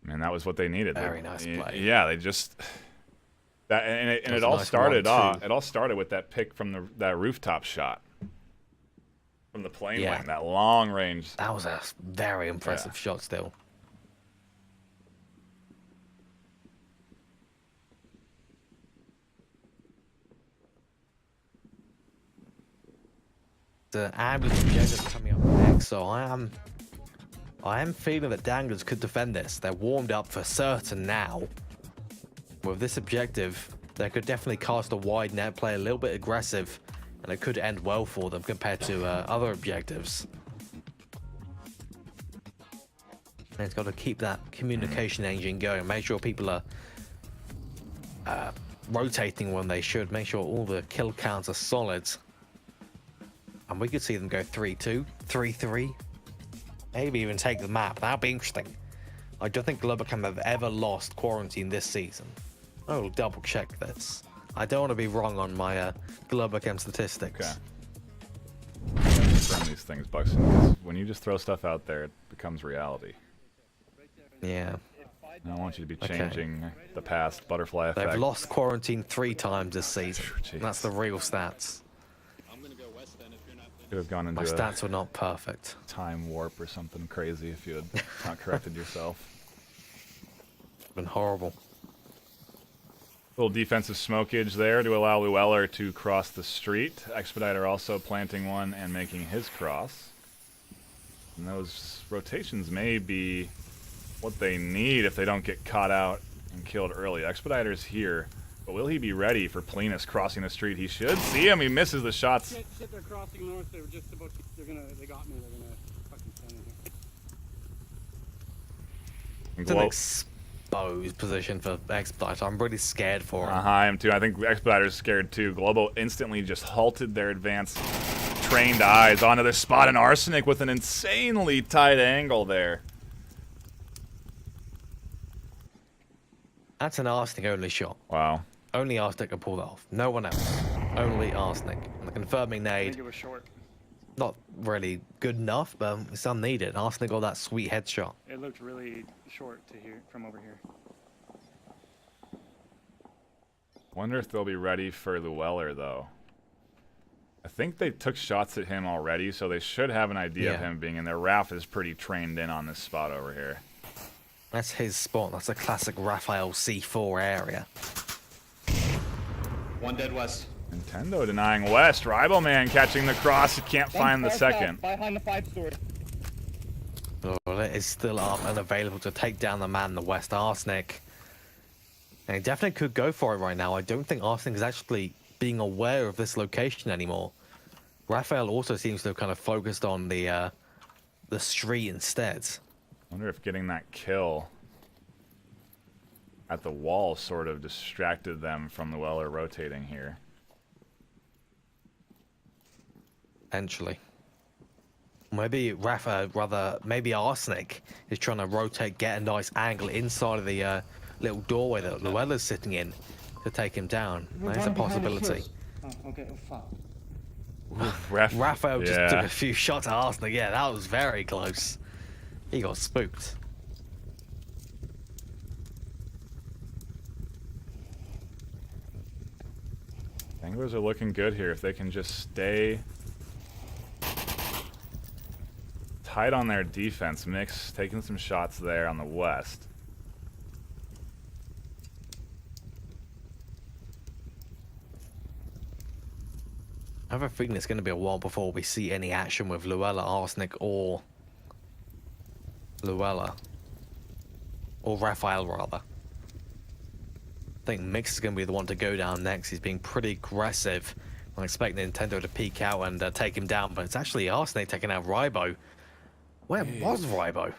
I mean, that was what they needed. Very nice play. Yeah, they just that and it all nice started one, too. it all started with that pick from that rooftop shot from the plane lane, that long range. That was a very impressive shot still. The ambulance objective coming up next, so I am feeling that Danglers could defend this. They're warmed up for certain now. With this objective, they could definitely cast a wide net, play a little bit aggressive, and it could end well for them compared to other objectives. And it's got to keep that communication engine going, make sure people are rotating when they should, make sure all the kill counts are solid. And we could see them go 3-2, 3-3. Maybe even take the map. That'd be interesting. I don't think Globochem have ever lost Quarantine this season. I'll double check this. I don't want to be wrong on my Globochem statistics. Okay. Confirm these things, Buxton, because when you just throw stuff out there, it becomes reality. Yeah. I don't want you to be changing the past butterfly effect. They've lost Quarantine 3 times this season. Jeez. That's the real stats. Could have gone into My a stats were not perfect. time warp or something crazy if you had not corrected yourself. Been horrible. Little defensive smokage there to allow Llewellyn to cross the street. Expediter also planting one and making his cross. And those rotations may be what they need if they don't get caught out and killed early. Expediter's here, but will he be ready for Plenus crossing the street? He should see him. He misses the shots. Shit, they're crossing north. They were just about to, they got me. They're gonna fucking stand in here. It's an exposed position for Expediter. I'm really scared for him. I am too. I think Expediter's scared too. Globo instantly just halted their advance. Trained eyes onto this spot, and Arsenic with an insanely tight angle there. That's an Arsenic only shot. Wow. Only Arsenic can pull that off. No one else. Only Arsenic. And the confirming I nade, think it was short. not really good enough, but it's unneeded. Arsenic got that sweet headshot. It looked really short to here from over here. Wonder if they'll be ready for Llewellyn, though. I think they took shots at him already, so they should have an idea of him being in there. Raph is pretty trained in on this spot over here. That's his spot. That's a classic Raphael C4 area. One dead west. Nintendo denying West. Rivalman catching the cross. He can't find the second. Behind the 5-story. Oh, it is still up and available to take down the man, the West Arsenic. And he definitely could go for it right now. I don't think Arsenic is actually being aware of this location anymore. Raphael also seems to have kind of focused on the street instead. I wonder if getting that kill at the wall sort of distracted them from the Weller rotating here. Potentially. Maybe maybe Arsenic is trying to rotate, get a nice angle inside of the little doorway that Llewellyn's sitting in to take him down. That's a possibility. Oh, okay. Oh, fuck. Raphael just Yeah. took a few shots at Arsenic. Yeah, that was very close. He got spooked. Danglers are looking good here. If they can just stay tight on their defense. Mix taking some shots there on the west. I have a feeling it's going to be a while before we see any action with Luella, Arsenic, or Luella. Or Raphael, rather. I think Mix is going to be the one to go down next. He's being pretty aggressive. I'm expecting Nintendo to peek out and take him down, but it's actually Arsenic taking out Rybo. Where was Rybo?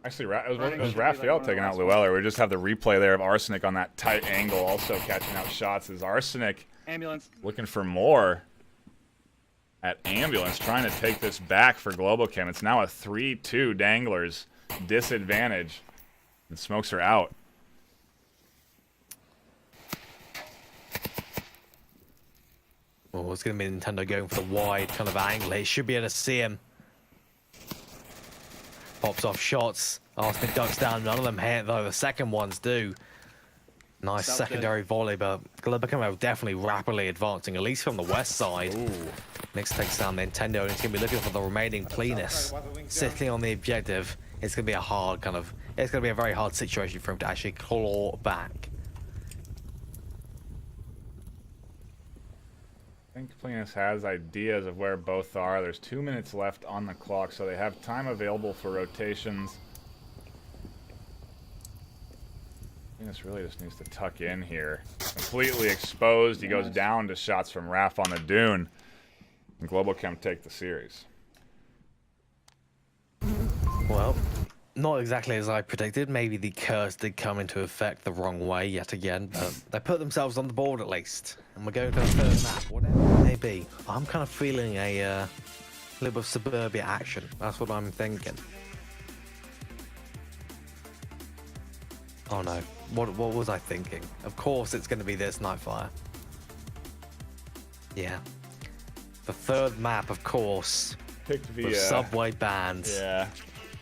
Actually, it was Raphael taking out Llewellyn. We just have the replay there of Arsenic on that tight angle, also catching out shots. Is Arsenic Ambulance. looking for more at Ambulance, trying to take this back for Globochem. It's now a 3-2 Danglers disadvantage, and smokes are out. Oh, it's going to be Nintendo going for the wide kind of angle. He should be able to see him. Pops off shots. Arsenic ducks down. None of them hit, though. The second ones do. Nice secondary volley, but Globochem definitely rapidly advancing, at least from the west side. Ooh. Mix takes down Nintendo, and he's going to be looking for the remaining Plenus. Sitting on the objective, it's going to be a hard kind of... It's going to be a very hard situation for him to actually claw back. I think Plenus has ideas of where both are. There's 2 minutes left on the clock, so they have time available for rotations. Plenus really just needs to tuck in here. Completely exposed. He goes down to shots from Raph on the dune. And Globochem take the series. Well, not exactly as I predicted. Maybe the curse did come into effect the wrong way yet again, but they put themselves on the board at least. And we're going to the third map, whatever it may be. I'm kind of feeling a little bit of suburbia action. That's what I'm thinking. Oh no, what was I thinking? Of course it's going to be this NightFiree. Yeah. The third map, of course, Picked via with subway bands, Yeah.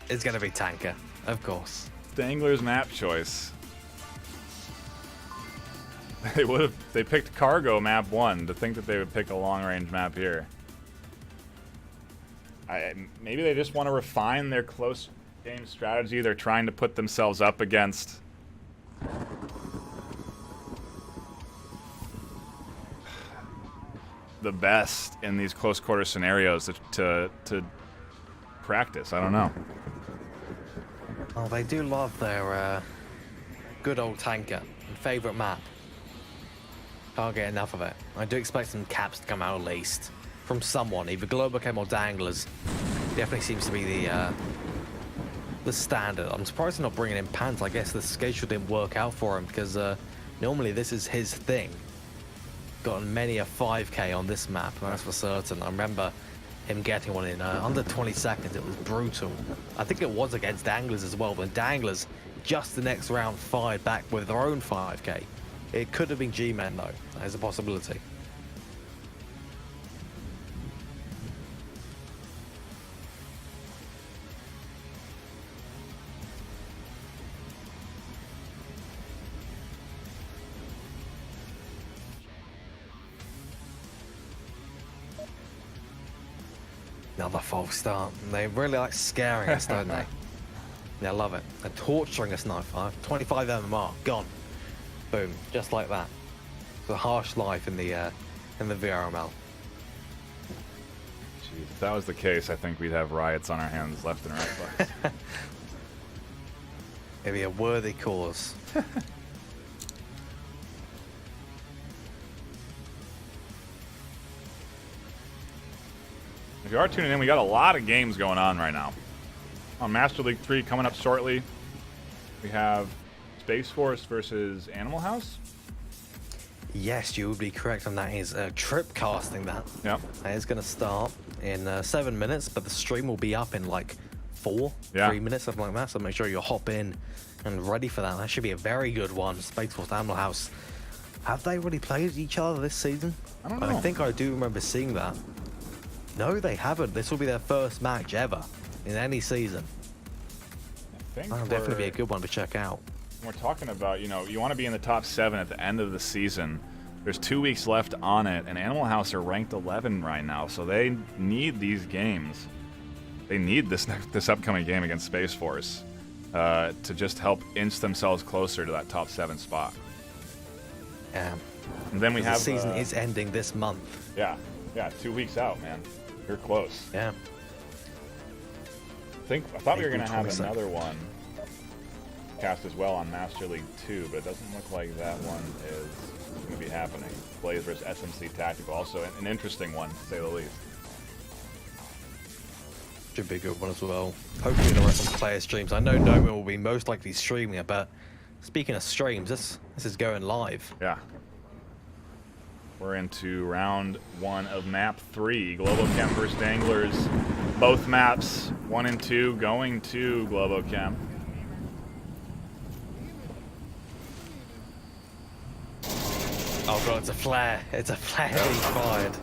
is going to be Tanker, of course. Danglers map choice. They picked Cargo map 1. To think that they would pick a long range map here. Maybe they just want to refine their close game strategy. They're trying to put themselves up against the best in these close quarter scenarios to practice. I don't know. Oh, they do love their good old Tanker. Favorite map. Can't get enough of it. I do expect some caps to come out at least from someone, either Globochem or Danglers. Definitely seems to be the standard. I'm surprised they're not bringing in Pants. I guess the schedule didn't work out for him because normally this is his thing. Gotten many a 5K on this map, that's for certain. I remember him getting one in under 20 seconds. It was brutal. I think it was against Danglers as well, but Danglers just the next round fired back with their own 5K. It could have been G-Men though. There's a possibility. Another false start. They really like scaring us, don't they? Yeah, I love it. They're torturing us, NightFiree. 25 MMR, gone. Boom, just like that. It's a harsh life in the VRML. Jeez, if that was the case, I think we'd have riots on our hands left and right. Maybe a worthy cause. If you are tuning in, we got a lot of games going on right now. On Master League 3 coming up shortly, we have Space Force versus Animal House. Yes, you would be correct on that. Is trip casting that. Yep. That is going to start in 7 minutes, but the stream will be up in like 3 minutes, something like that. So make sure you hop in and ready for that. That should be a very good one. Space Force Animal House. Have they already played each other this season? I don't know. I think I do remember seeing that. No, they haven't. This will be their first match ever in any season. I think That'll definitely be a good one to check out. We're talking about, you know, you want to be in the top 7 at the end of the season. There's 2 weeks left on it, and Animal House are ranked 11 right now, so they need these games. They need this upcoming game against Space Force to just help inch themselves closer to that top 7 spot. And then we have the season is ending this month. Yeah, 2 weeks out, man. You're close. Yeah. I thought we were gonna have 22nd. another one cast as well on Master League 2, but it doesn't look like that one is gonna be happening. Blaze versus SMC Tactical, also an interesting one to say the least. Should be a good one as well. Hopefully there are some player streams. I know Noman will be most likely streaming it, but speaking of streams, this is going live. Yeah. We're into round 1 of map 3. Globochem versus Danglers. Both maps, 1 and 2, going to Globochem. Oh god, it's a flare. It's a flare being fired.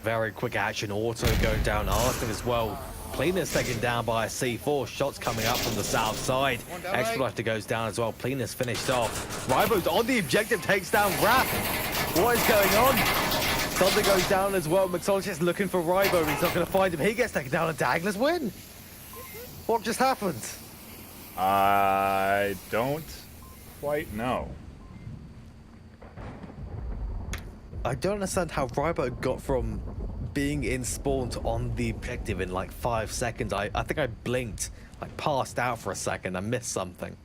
Very quick action. Auto going down Arsenic as well. Plenus taken down by a C4. Shots coming up from the south side. Expediter goes down as well. Plenus finished off. Ribo's on the objective, takes down Raph. What is going on? Thunder goes down as well. Mixologist looking for Ribo. He's not going to find him. He gets taken down and Danglers win. What just happened? I don't quite know. I don't understand how Ribo got from being in spawn to on the objective in like 5 seconds. I think I blinked, like passed out for a second. I missed something.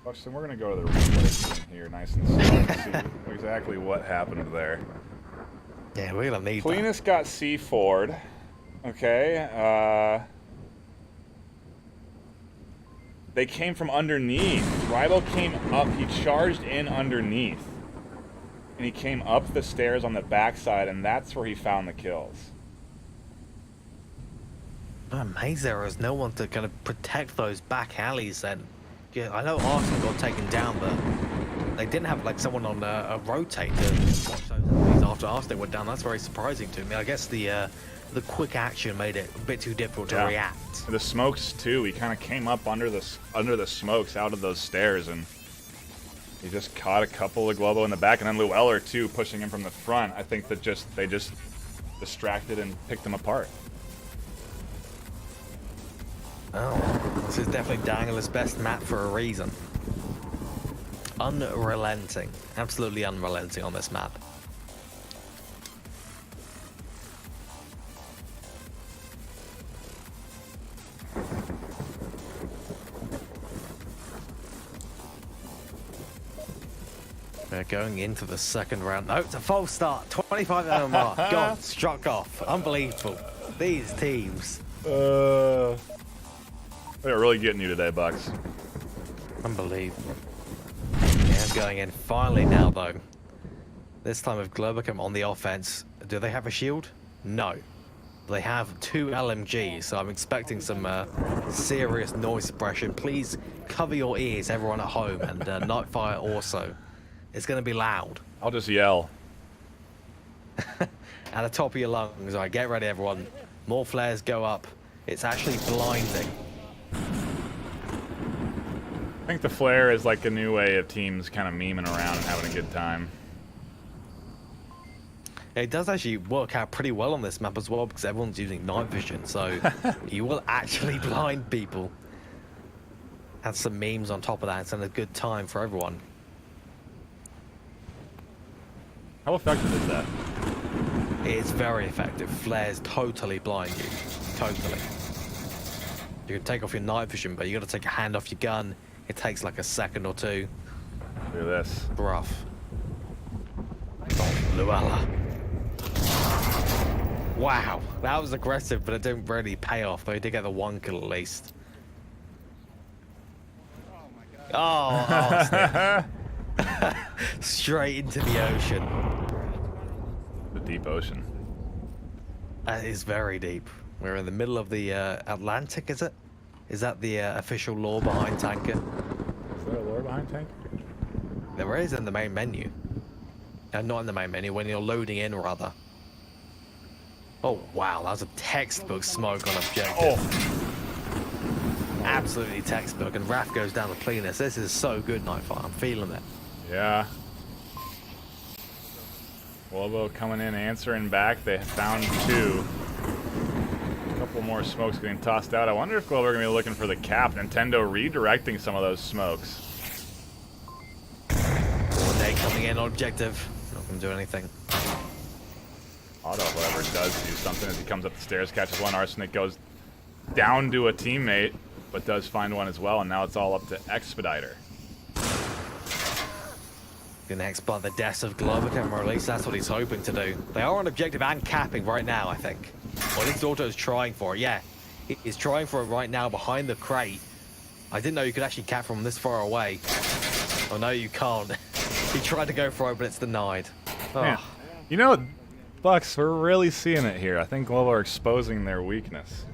Buxton, we're going to go to the replay screen here nice and slow and see exactly what happened there. Yeah, we're going to need that. Plenus got C4'd. Okay. They came from underneath. Ribo came up. He charged in underneath. And he came up the stairs on the backside, and that's where he found the kills. I'm amazed there was no one to kind of protect those back alleys then. Yeah, I know Arsenal got taken down, but they didn't have like someone on a rotate to watch those enemies after Arsenal went down. That's very surprising to me. I guess the quick action made it a bit too difficult to react. The smokes too. He kind of came up under the smokes out of those stairs, and he just caught a couple of Globo in the back, and then Llewellyn too, pushing him from the front. I think that they just distracted and picked him apart. Oh, this is definitely Dangler's best map for a reason. Unrelenting. Absolutely unrelenting on this map. We're going into the second round. No, it's a false start. 25 MMR. God, struck off. Unbelievable. These teams. They're really getting you today, Bucks. Unbelievable. Yeah, going in finally now, though. This time with Globochem on the offense. Do they have a shield? No. They have 2 LMGs, so I'm expecting some serious noise suppression. Please cover your ears, everyone at home, and NightFiree also. It's going to be loud. I'll just yell. At the top of your lungs. All right, get ready, everyone. More flares go up. It's actually blinding. I think the flare is like a new way of teams kind of memeing around and having a good time. It does actually work out pretty well on this map as well because everyone's using night vision, so you will actually blind people. Add some memes on top of that. It's a good time for everyone. How effective is that? It's very effective. Flares totally blind you. Totally. You can take off your night vision, but you got to take a hand off your gun. It takes like a second or two. Look at this. Rough. Oh, Luella. Wow, that was aggressive, but it didn't really pay off. Though he did get the 1 kill at least. Oh, snap. Straight into the ocean. The deep ocean. That is very deep. We're in the middle of the Atlantic, is it? Is that the official lore behind Tanker? Is there a lore behind Tank? There is in the main menu. Not in the main menu, when you're loading in, rather. Oh, wow, that was a textbook smoke on objective. Oh. Absolutely textbook, and Raph goes down to clean this. This is so good, NightFiree. I'm feeling it. Yeah. Globo coming in, answering back. They found 2. A couple more smokes getting tossed out. I wonder if Globo are going to be looking for the cap. Nintendo redirecting some of those smokes. Nate coming in on objective. Not going to do anything. Auto, however, does do something as he comes up the stairs, catches one. Arsenic goes down to a teammate, but does find one as well, and now it's all up to Expediter. Gonna exploit the deaths of Globochem, or at least that's what he's hoping to do. They are on objective and capping right now, I think. Or at least Auto's trying for it, yeah. He's trying for it right now behind the crate. I didn't know you could actually cap from this far away. Oh no, you can't. He tried to go for it, but it's denied. Oh. Man, you know, Bucks, we're really seeing it here. I think Globo are exposing their weakness.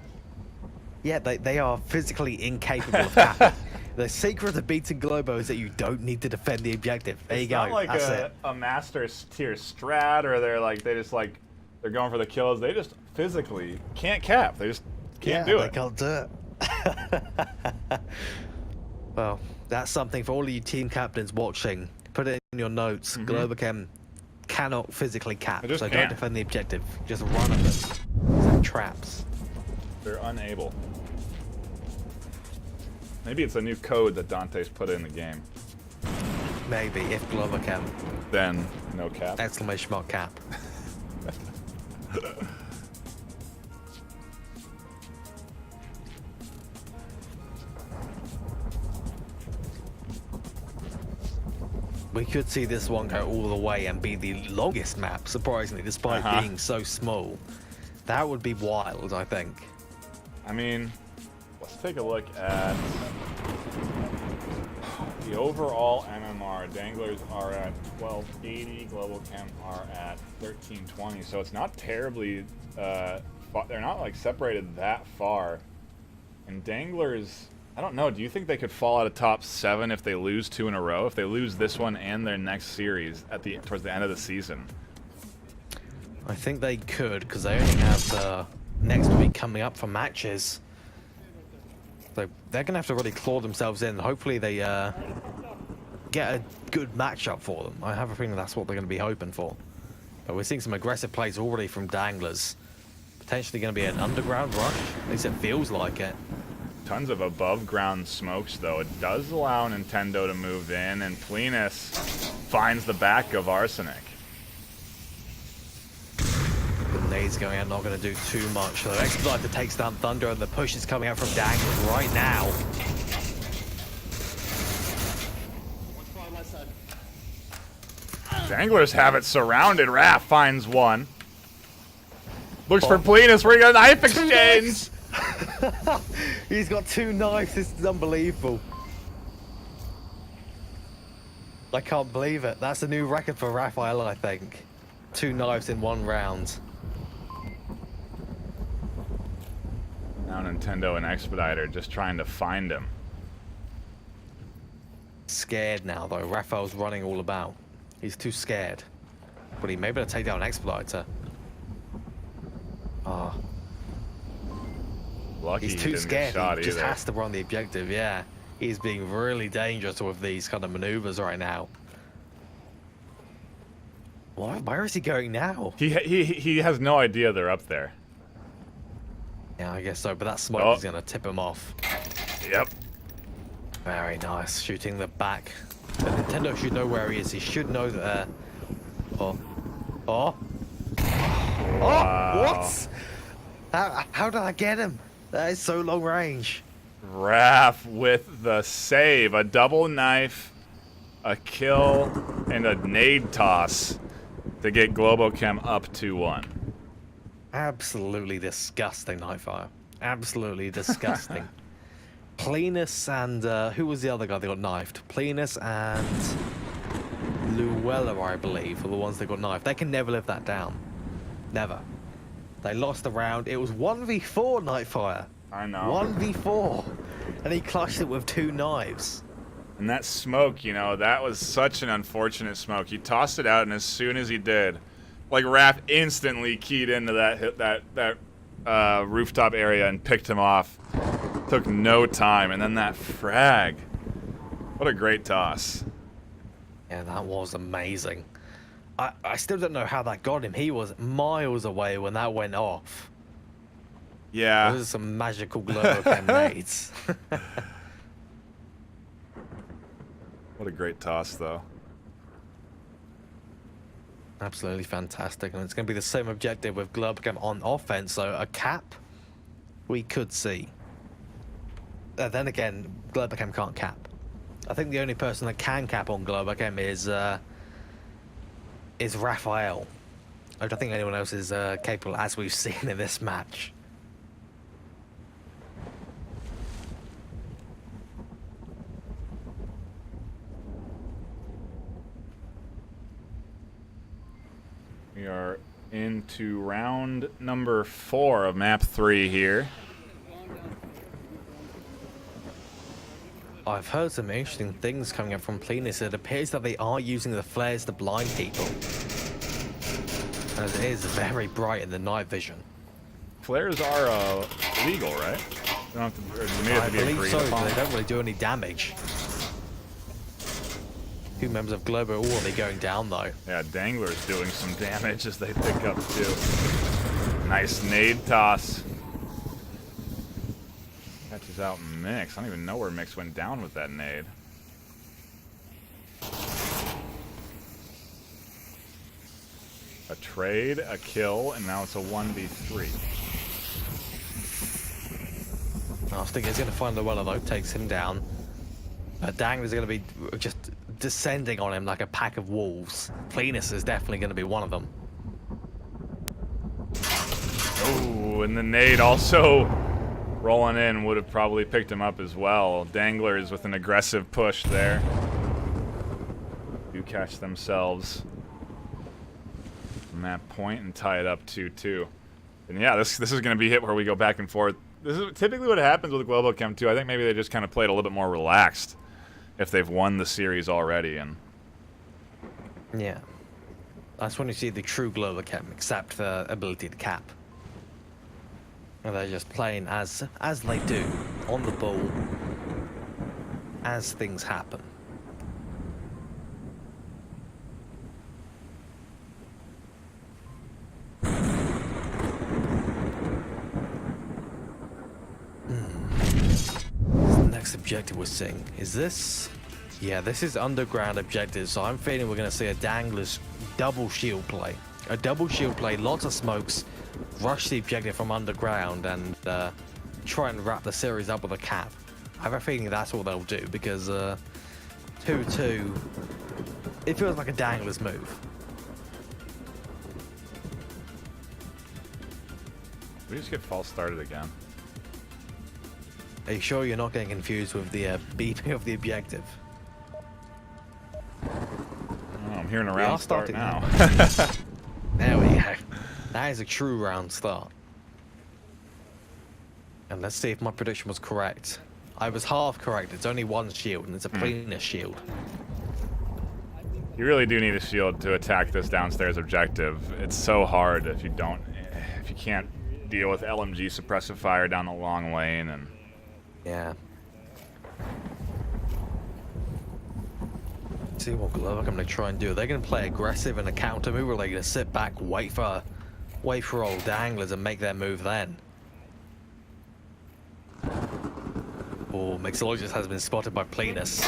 Yeah, they are physically incapable of capping. The secret of beating Globo is that you don't need to defend the objective. There you go. It's not like That's a master tier strat, or they're going for the kills. They just physically can't cap. They just can't do it. They can't do it. Well, that's something for all of you team captains watching. Put it in your notes. Globochem cannot physically cap, They just so can't. don't defend the objective. Just run at them. Some traps. They're unable. Maybe it's a new code that Dante's put in the game. Maybe, if Globochem. Then, no cap. Exclamation mark cap. We could see this one go all the way and be the longest map, surprisingly, despite being so small. That would be wild, I think. I mean, let's take a look at the overall MMR. Danglers are at 1280, Globochem are at 1320, so it's not terribly, they're not like separated that far. And Danglers, I don't know, do you think they could fall out of top 7 if they lose 2 in a row? If they lose this one and their next series towards the end of the season? I think they could, because they only have next week coming up for matches. So they're going to have to really claw themselves in. Hopefully they get a good matchup for them. I have a feeling that's what they're going to be hoping for. But we're seeing some aggressive plays already from Danglers. Potentially going to be an underground rush. At least it feels like it. Tons of above ground smokes though. It does allow Nintendo to move in, and Plenus finds the back of Arsenic. The nades going out, not going to do too much. So Expediter takes down Thunder, and the push is coming out from Danglers right now. Danglers have it surrounded. Raph finds one. Looks for Plenus. We're going to knife exchange. He's got 2 knives. This is unbelievable. I can't believe it. That's a new record for Raphael, I think. 2 knives in 1 round. Now Nintendo and Expediter just trying to find him. Scared now, though. Raphael's running all about. He's too scared. But he may be able to take down Expediter. Ah. Lucky He's he too didn't scared. get shot He just either. has to run the objective, yeah. He's being really dangerous with these kind of maneuvers right now. Where is he going now? He has no idea they're up there. Yeah, I guess so, but that smoke is going to tip him off. Yep. Very nice. Shooting the back. But Nintendo should know where he is. He should know that... Oh. Oh! Wow. What? How did I get him? That is so long range. Raph with the save. A double knife, a kill, and a nade toss to get Globochem up 2-1. Absolutely disgusting, NightFiree. Absolutely disgusting. Plenus and who was the other guy that got knifed? Plenus and Luella, I believe, are the ones that got knifed. They can never live that down. Never. They lost the round. It was 1v4, NightFiree. I know. 1v4. And he clutched it with 2 knives. And that smoke, you know, that was such an unfortunate smoke. He tossed it out, and as soon as he did, like, Raph instantly keyed into that rooftop area and picked him off. Took no time, and then that frag. What a great toss. Yeah, that was amazing. I still don't know how that got him. He was miles away when that went off. Yeah. Those are some magical Globochem nades. What a great toss, though. Absolutely fantastic. And it's going to be the same objective with Globochem on offense. So a cap, we could see. Then again, Globochem can't cap. I think the only person that can cap on Globochem is Raphael. I don't think anyone else is capable, as we've seen in this match. We are into round number 4 of map 3 here. I've heard some interesting things coming up from Plenus. It appears that they are using the flares to blind people, as it is very bright in the night vision. Flares are legal, right? They don't have to, or they have I to be believe agreed so, upon. but they don't really do any damage. 2 members of Globo will be going down, though. Yeah, Danglers doing some damage as they pick up, too. Nice nade toss. Catches out Mix. I don't even know where Mix went down with that nade. A trade, a kill, and now it's a 1v3. I think he's going to find Luella, though. Takes him down. Danglers are going to be just descending on him like a pack of wolves. Plenus is definitely going to be one of them. Oh, and the nade also rolling in would have probably picked him up as well. Danglers with an aggressive push there. Do catch themselves map point and tie it up 2-2. And yeah, this is going to be hit where we go back and forth. This is typically what happens with Globochem too. I think maybe they just kind of played a little bit more relaxed if they've won the series already. And Yeah. That's when you see the true Globochem, except the ability to cap. And they're just playing as they do, on the ball, as things happen. The next objective we're seeing is this. Yeah, this is underground objective, so I'm feeling we're going to see a Danglers double shield play. A double shield play, lots of smokes, rush the objective from underground, and try and wrap the series up with a cap. I have a feeling that's what they'll do, because 2-2, it feels like a Danglers move. we just get false started again. Are you sure you're not getting confused with the beeping of the objective? Oh, I'm hearing a round start now. There we go. That is a true round start. And let's see if my prediction was correct. I was half correct. It's only one shield, and it's a Plenus shield. You really do need a shield to attack this downstairs objective. It's so hard if you can't deal with LMG suppressive fire down the long lane. And Yeah. See what Globochem going to try and do. They're going to play aggressive in a counter move, or are they going to sit back, wait for old Danglers and make their move then? Oh, Mixologist has been spotted by Plenus.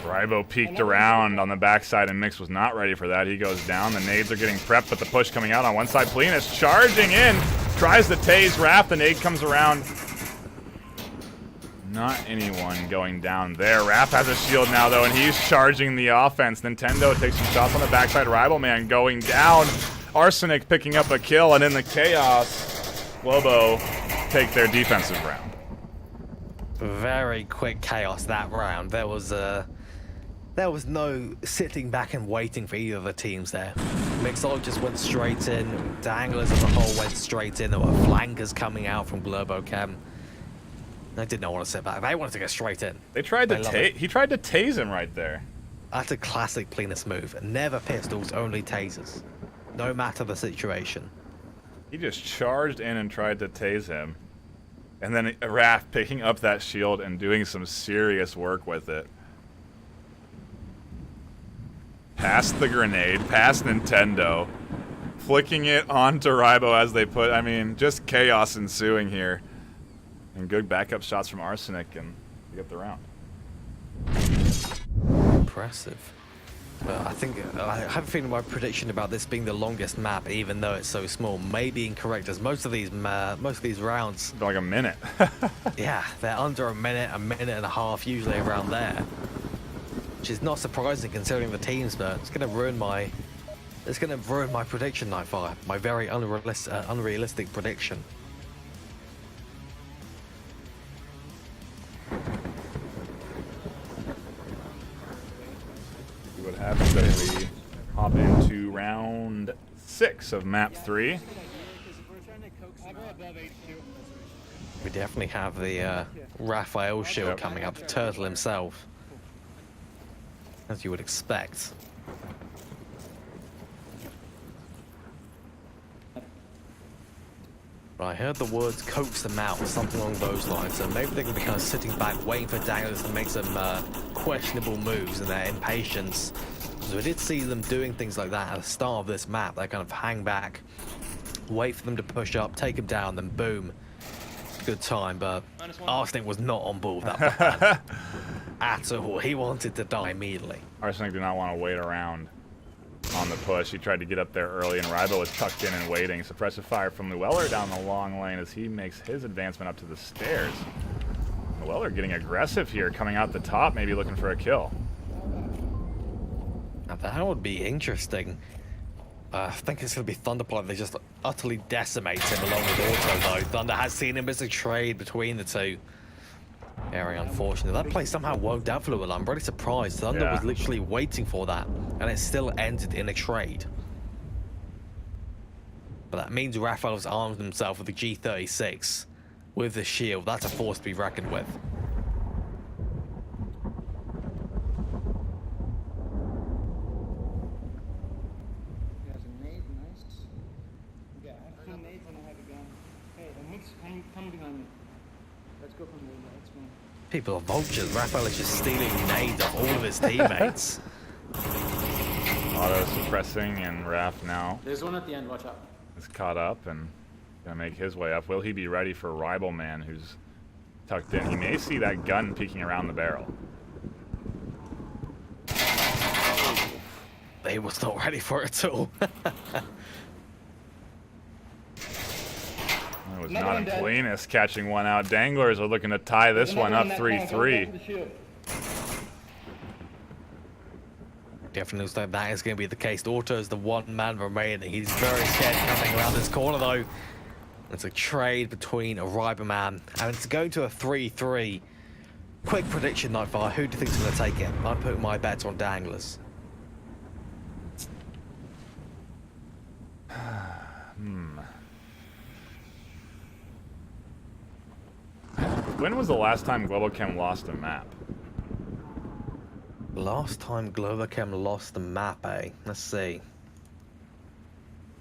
Ribo peeked around on the backside, and Mix was not ready for that. He goes down. The nades are getting prepped, but the push coming out on one side. Plenus charging in, tries to tase Raph. The nade comes around. Not anyone going down there. Raph has a shield now, though, and he's charging the offense. Nintendo takes some shots on the backside. Rivalman going down. Arsenic picking up a kill, and in the chaos, Globo take their defensive round. Very quick chaos that round. There was no sitting back and waiting for either of the teams there. Mixology just went straight in. Danglers as a whole went straight in. There were flankers coming out from Globochem. They did not want to sit back. They wanted to go straight in. They tried to he tried to tase him right there. That's a classic Plenus move. Never pistols, only tasers. No matter the situation. He just charged in and tried to tase him. And then Raph picking up that shield and doing some serious work with it. Past the grenade, past Nintendo. Flicking it onto Ribo as they put, I mean, just chaos ensuing here. And good backup shots from Arsenic, and we get the round. Impressive. But I think I have a feeling my prediction about this being the longest map, even though it's so small, may be incorrect. As most of these rounds, Like a minute. yeah, they're under a minute and a half, usually around there, which is not surprising considering the teams. But it's going to ruin my prediction, NightFiree. My very unrealistic prediction. What happens as we hop into round 6 of map 3. We definitely have the Raphael shield coming up, the turtle himself, as you would expect. But I heard the words coax them out, something along those lines, so maybe they're going to be kind of sitting back, waiting for Danglers to make some questionable moves in their impatience. So we did see them doing things like that at the start of this map. They kind of hang back, wait for them to push up, take them down, then boom. Good time, but Arsenic was not on board with that plan at all. He wanted to die immediately. Arsenic did not want to wait around on the push. He tried to get up there early, and Ribo was tucked in and waiting. Suppressive fire from Llewellyn down the long lane as he makes his advancement up to the stairs. Llewellyn getting aggressive here, coming out the top, maybe looking for a kill. Now that would be interesting. I think it's going to be Thunderpod. They just utterly decimate him along with Auto, though. Thunder has seen him as a trade between the two. Very unfortunate. That play somehow worked out for Llewellyn. I'm really surprised. Thunder was literally waiting for that, and it still ended in a trade. But that means Raphael's armed himself with the G36 with the shield. That's a force to be reckoned with. Come behind me. Let's go from there. Let's go. People are vultures. Raphael is just stealing nades off all of his teammates. Auto suppressing, and Raph now There's one at the end. Watch out. is caught up and gonna make his way up. Will he be ready for Rivalman, who's tucked in? He may see that gun peeking around the barrel. They was not ready for it at all. It was not in Plenus catching one out. Danglers are looking to tie this one up 3-3. Definitely looks like that is going to be the case. Auto is the one man remaining. He's very scared coming around this corner, though. It's a trade between a Riberman, and it's going to a 3-3. Quick prediction, NightFiree. Who do you think is going to take it? I'm putting my bets on Danglers. When was the last time Globochem lost a map? Last time Globochem lost the map, eh? Let's see.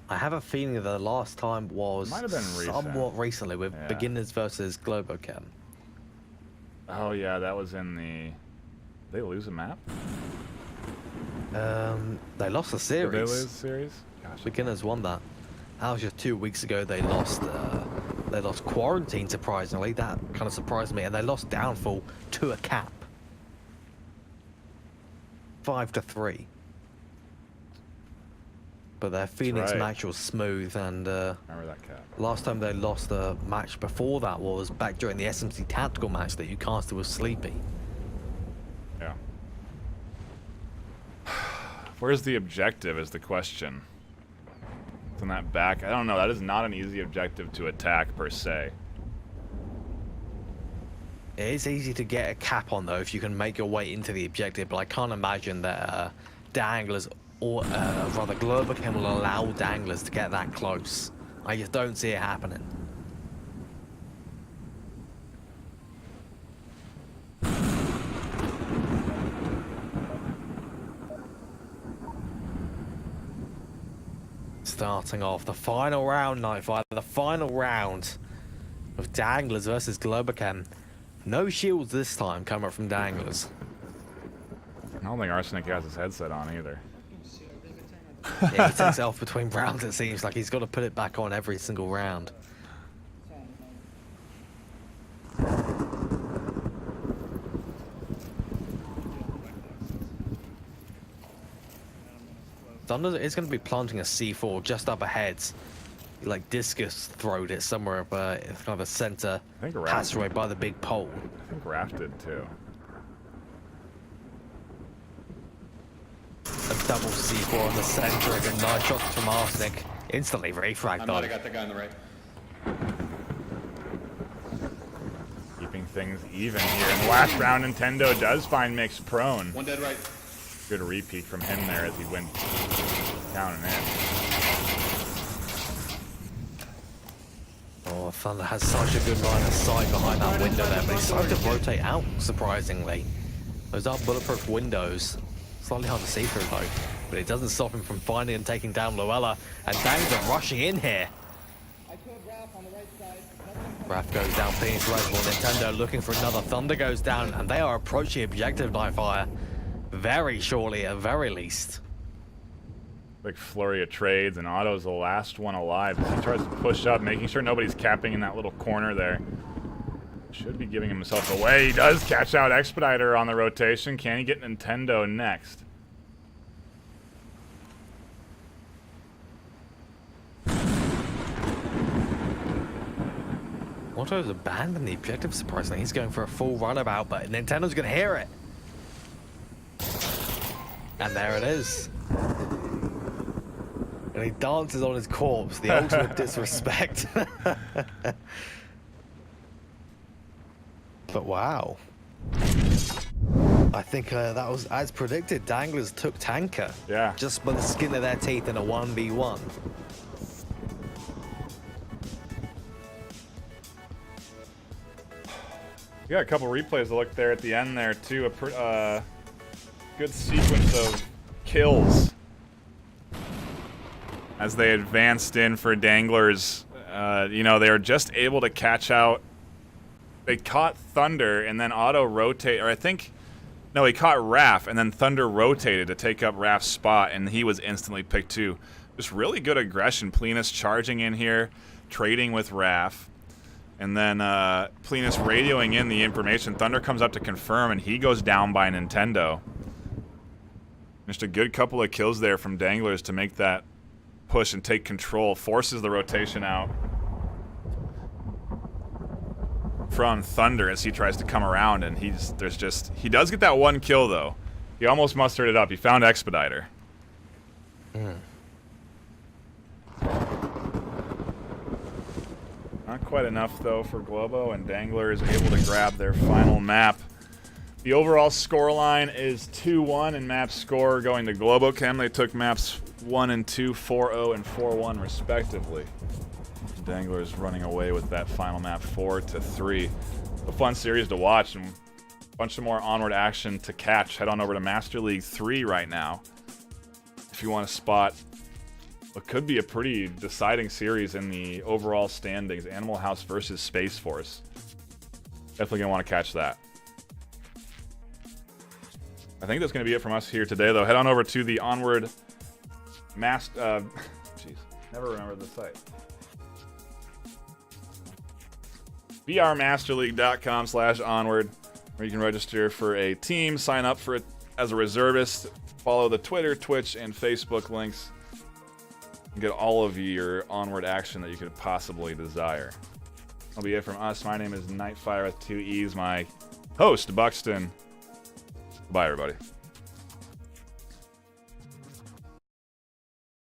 I have a feeling that the last time was Might have been recent. somewhat recently with Yeah. Beginners versus Globochem. Oh yeah, that was in the... Did they lose a map? They lost the Did series. they lose the series? Gosh. Beginners won that. That was just 2 weeks ago. They lost Quarantine, surprisingly. That kind of surprised me. And they lost Downfall to a cap. 5-3. But their Phoenix right. match was smooth, and Remember that cat. last time they lost a match before that was back during the SMC tactical match that you casted with Sleepy. Yeah. Where's the objective is the question. It's in that back. I don't know. That is not an easy objective to attack, per se. It is easy to get a cap on, though, if you can make your way into the objective, but I can't imagine that Danglers, or rather Globochem, will allow Danglers to get that close. I just don't see it happening. Starting off the final round, NightFiree, the final round of Danglers versus Globochem. No shields this time coming from Danglers. I don't think Arsenic has his headset on either. Yeah, he takes it off between rounds, it seems like he's got to put it back on every single round. Thunder is going to be planting a C4 just up ahead. He, like, discus throwed it somewhere up in kind of a center I think Raph passageway by the big pole. I think Raph did too. A double C4 in the center and a nice shot from Arsenic. Instantly refragged I though. might have got the guy on the right. Keeping things even here. And the last round, Nintendo does find Mix prone. One dead right. Good repeat from him there as he went down and in. Oh, Thunder has such a good line of sight behind that window there, but he's starting to rotate out, surprisingly. Those are bulletproof windows. Slightly hard to see through though, but it doesn't stop him from finding and taking down Luella. And Dangs are rushing in here. Raph goes down, Phoenix Reservoir. Nintendo looking for another. Thunder goes down, and they are approaching objective NightFiree very shortly, at very least. Big flurry of trades, and Otto's the last one alive as he tries to push up, making sure nobody's capping in that little corner there. Should be giving himself away. He does catch out Expediter on the rotation. Can he get Nintendo next? Otto's abandoned the objective, surprisingly. He's going for a full runabout, but Nintendo's going to hear it. And there it is. And he dances on his corpse, the ultimate disrespect. But wow. I think that was as predicted. Danglers took Tanker. Yeah. Just by the skin of their teeth in a 1v1. You got a couple replays to look there at the end there too. A good sequence of kills as they advanced in for Danglers. You know, they were just able to catch out. They caught Thunder and then Auto rotate, or I think, no, he caught Raph and then Thunder rotated to take up Raph's spot, and he was instantly picked too. Just really good aggression. Plenus charging in here, trading with Raph. And then Plenus radioing in the information. Thunder comes up to confirm, and he goes down by Nintendo. Just a good couple of kills there from Danglers to make that push and take control. Forces the rotation out from Thunder as he tries to come around, and he does get that one kill though. He almost mustered it up. He found Expediter. Not quite enough, though, for Globo, and Dangler is able to grab their final map. The overall scoreline is 2-1 in map score going to Globochem. They took maps 1 and 2, 4-0 and 4-1, respectively. Dangler's running away with that final map 4-3. A fun series to watch, and a bunch of more Onward action to catch. Head on over to Master League 3 right now if you want to spot what could be a pretty deciding series in the overall standings. Animal House versus Space Force. Definitely going to want to catch that. I think that's going to be it from us here today, though. Head on over to the Onward jeez, never remember the site. VRMasterleague.com/onward, where you can register for a team, sign up for it as a reservist, follow the Twitter, Twitch, and Facebook links. get all of your Onward action that you could possibly desire. That'll be it from us. My name is NightFiree with 2 E's. My host, Buxton. Bye, everybody.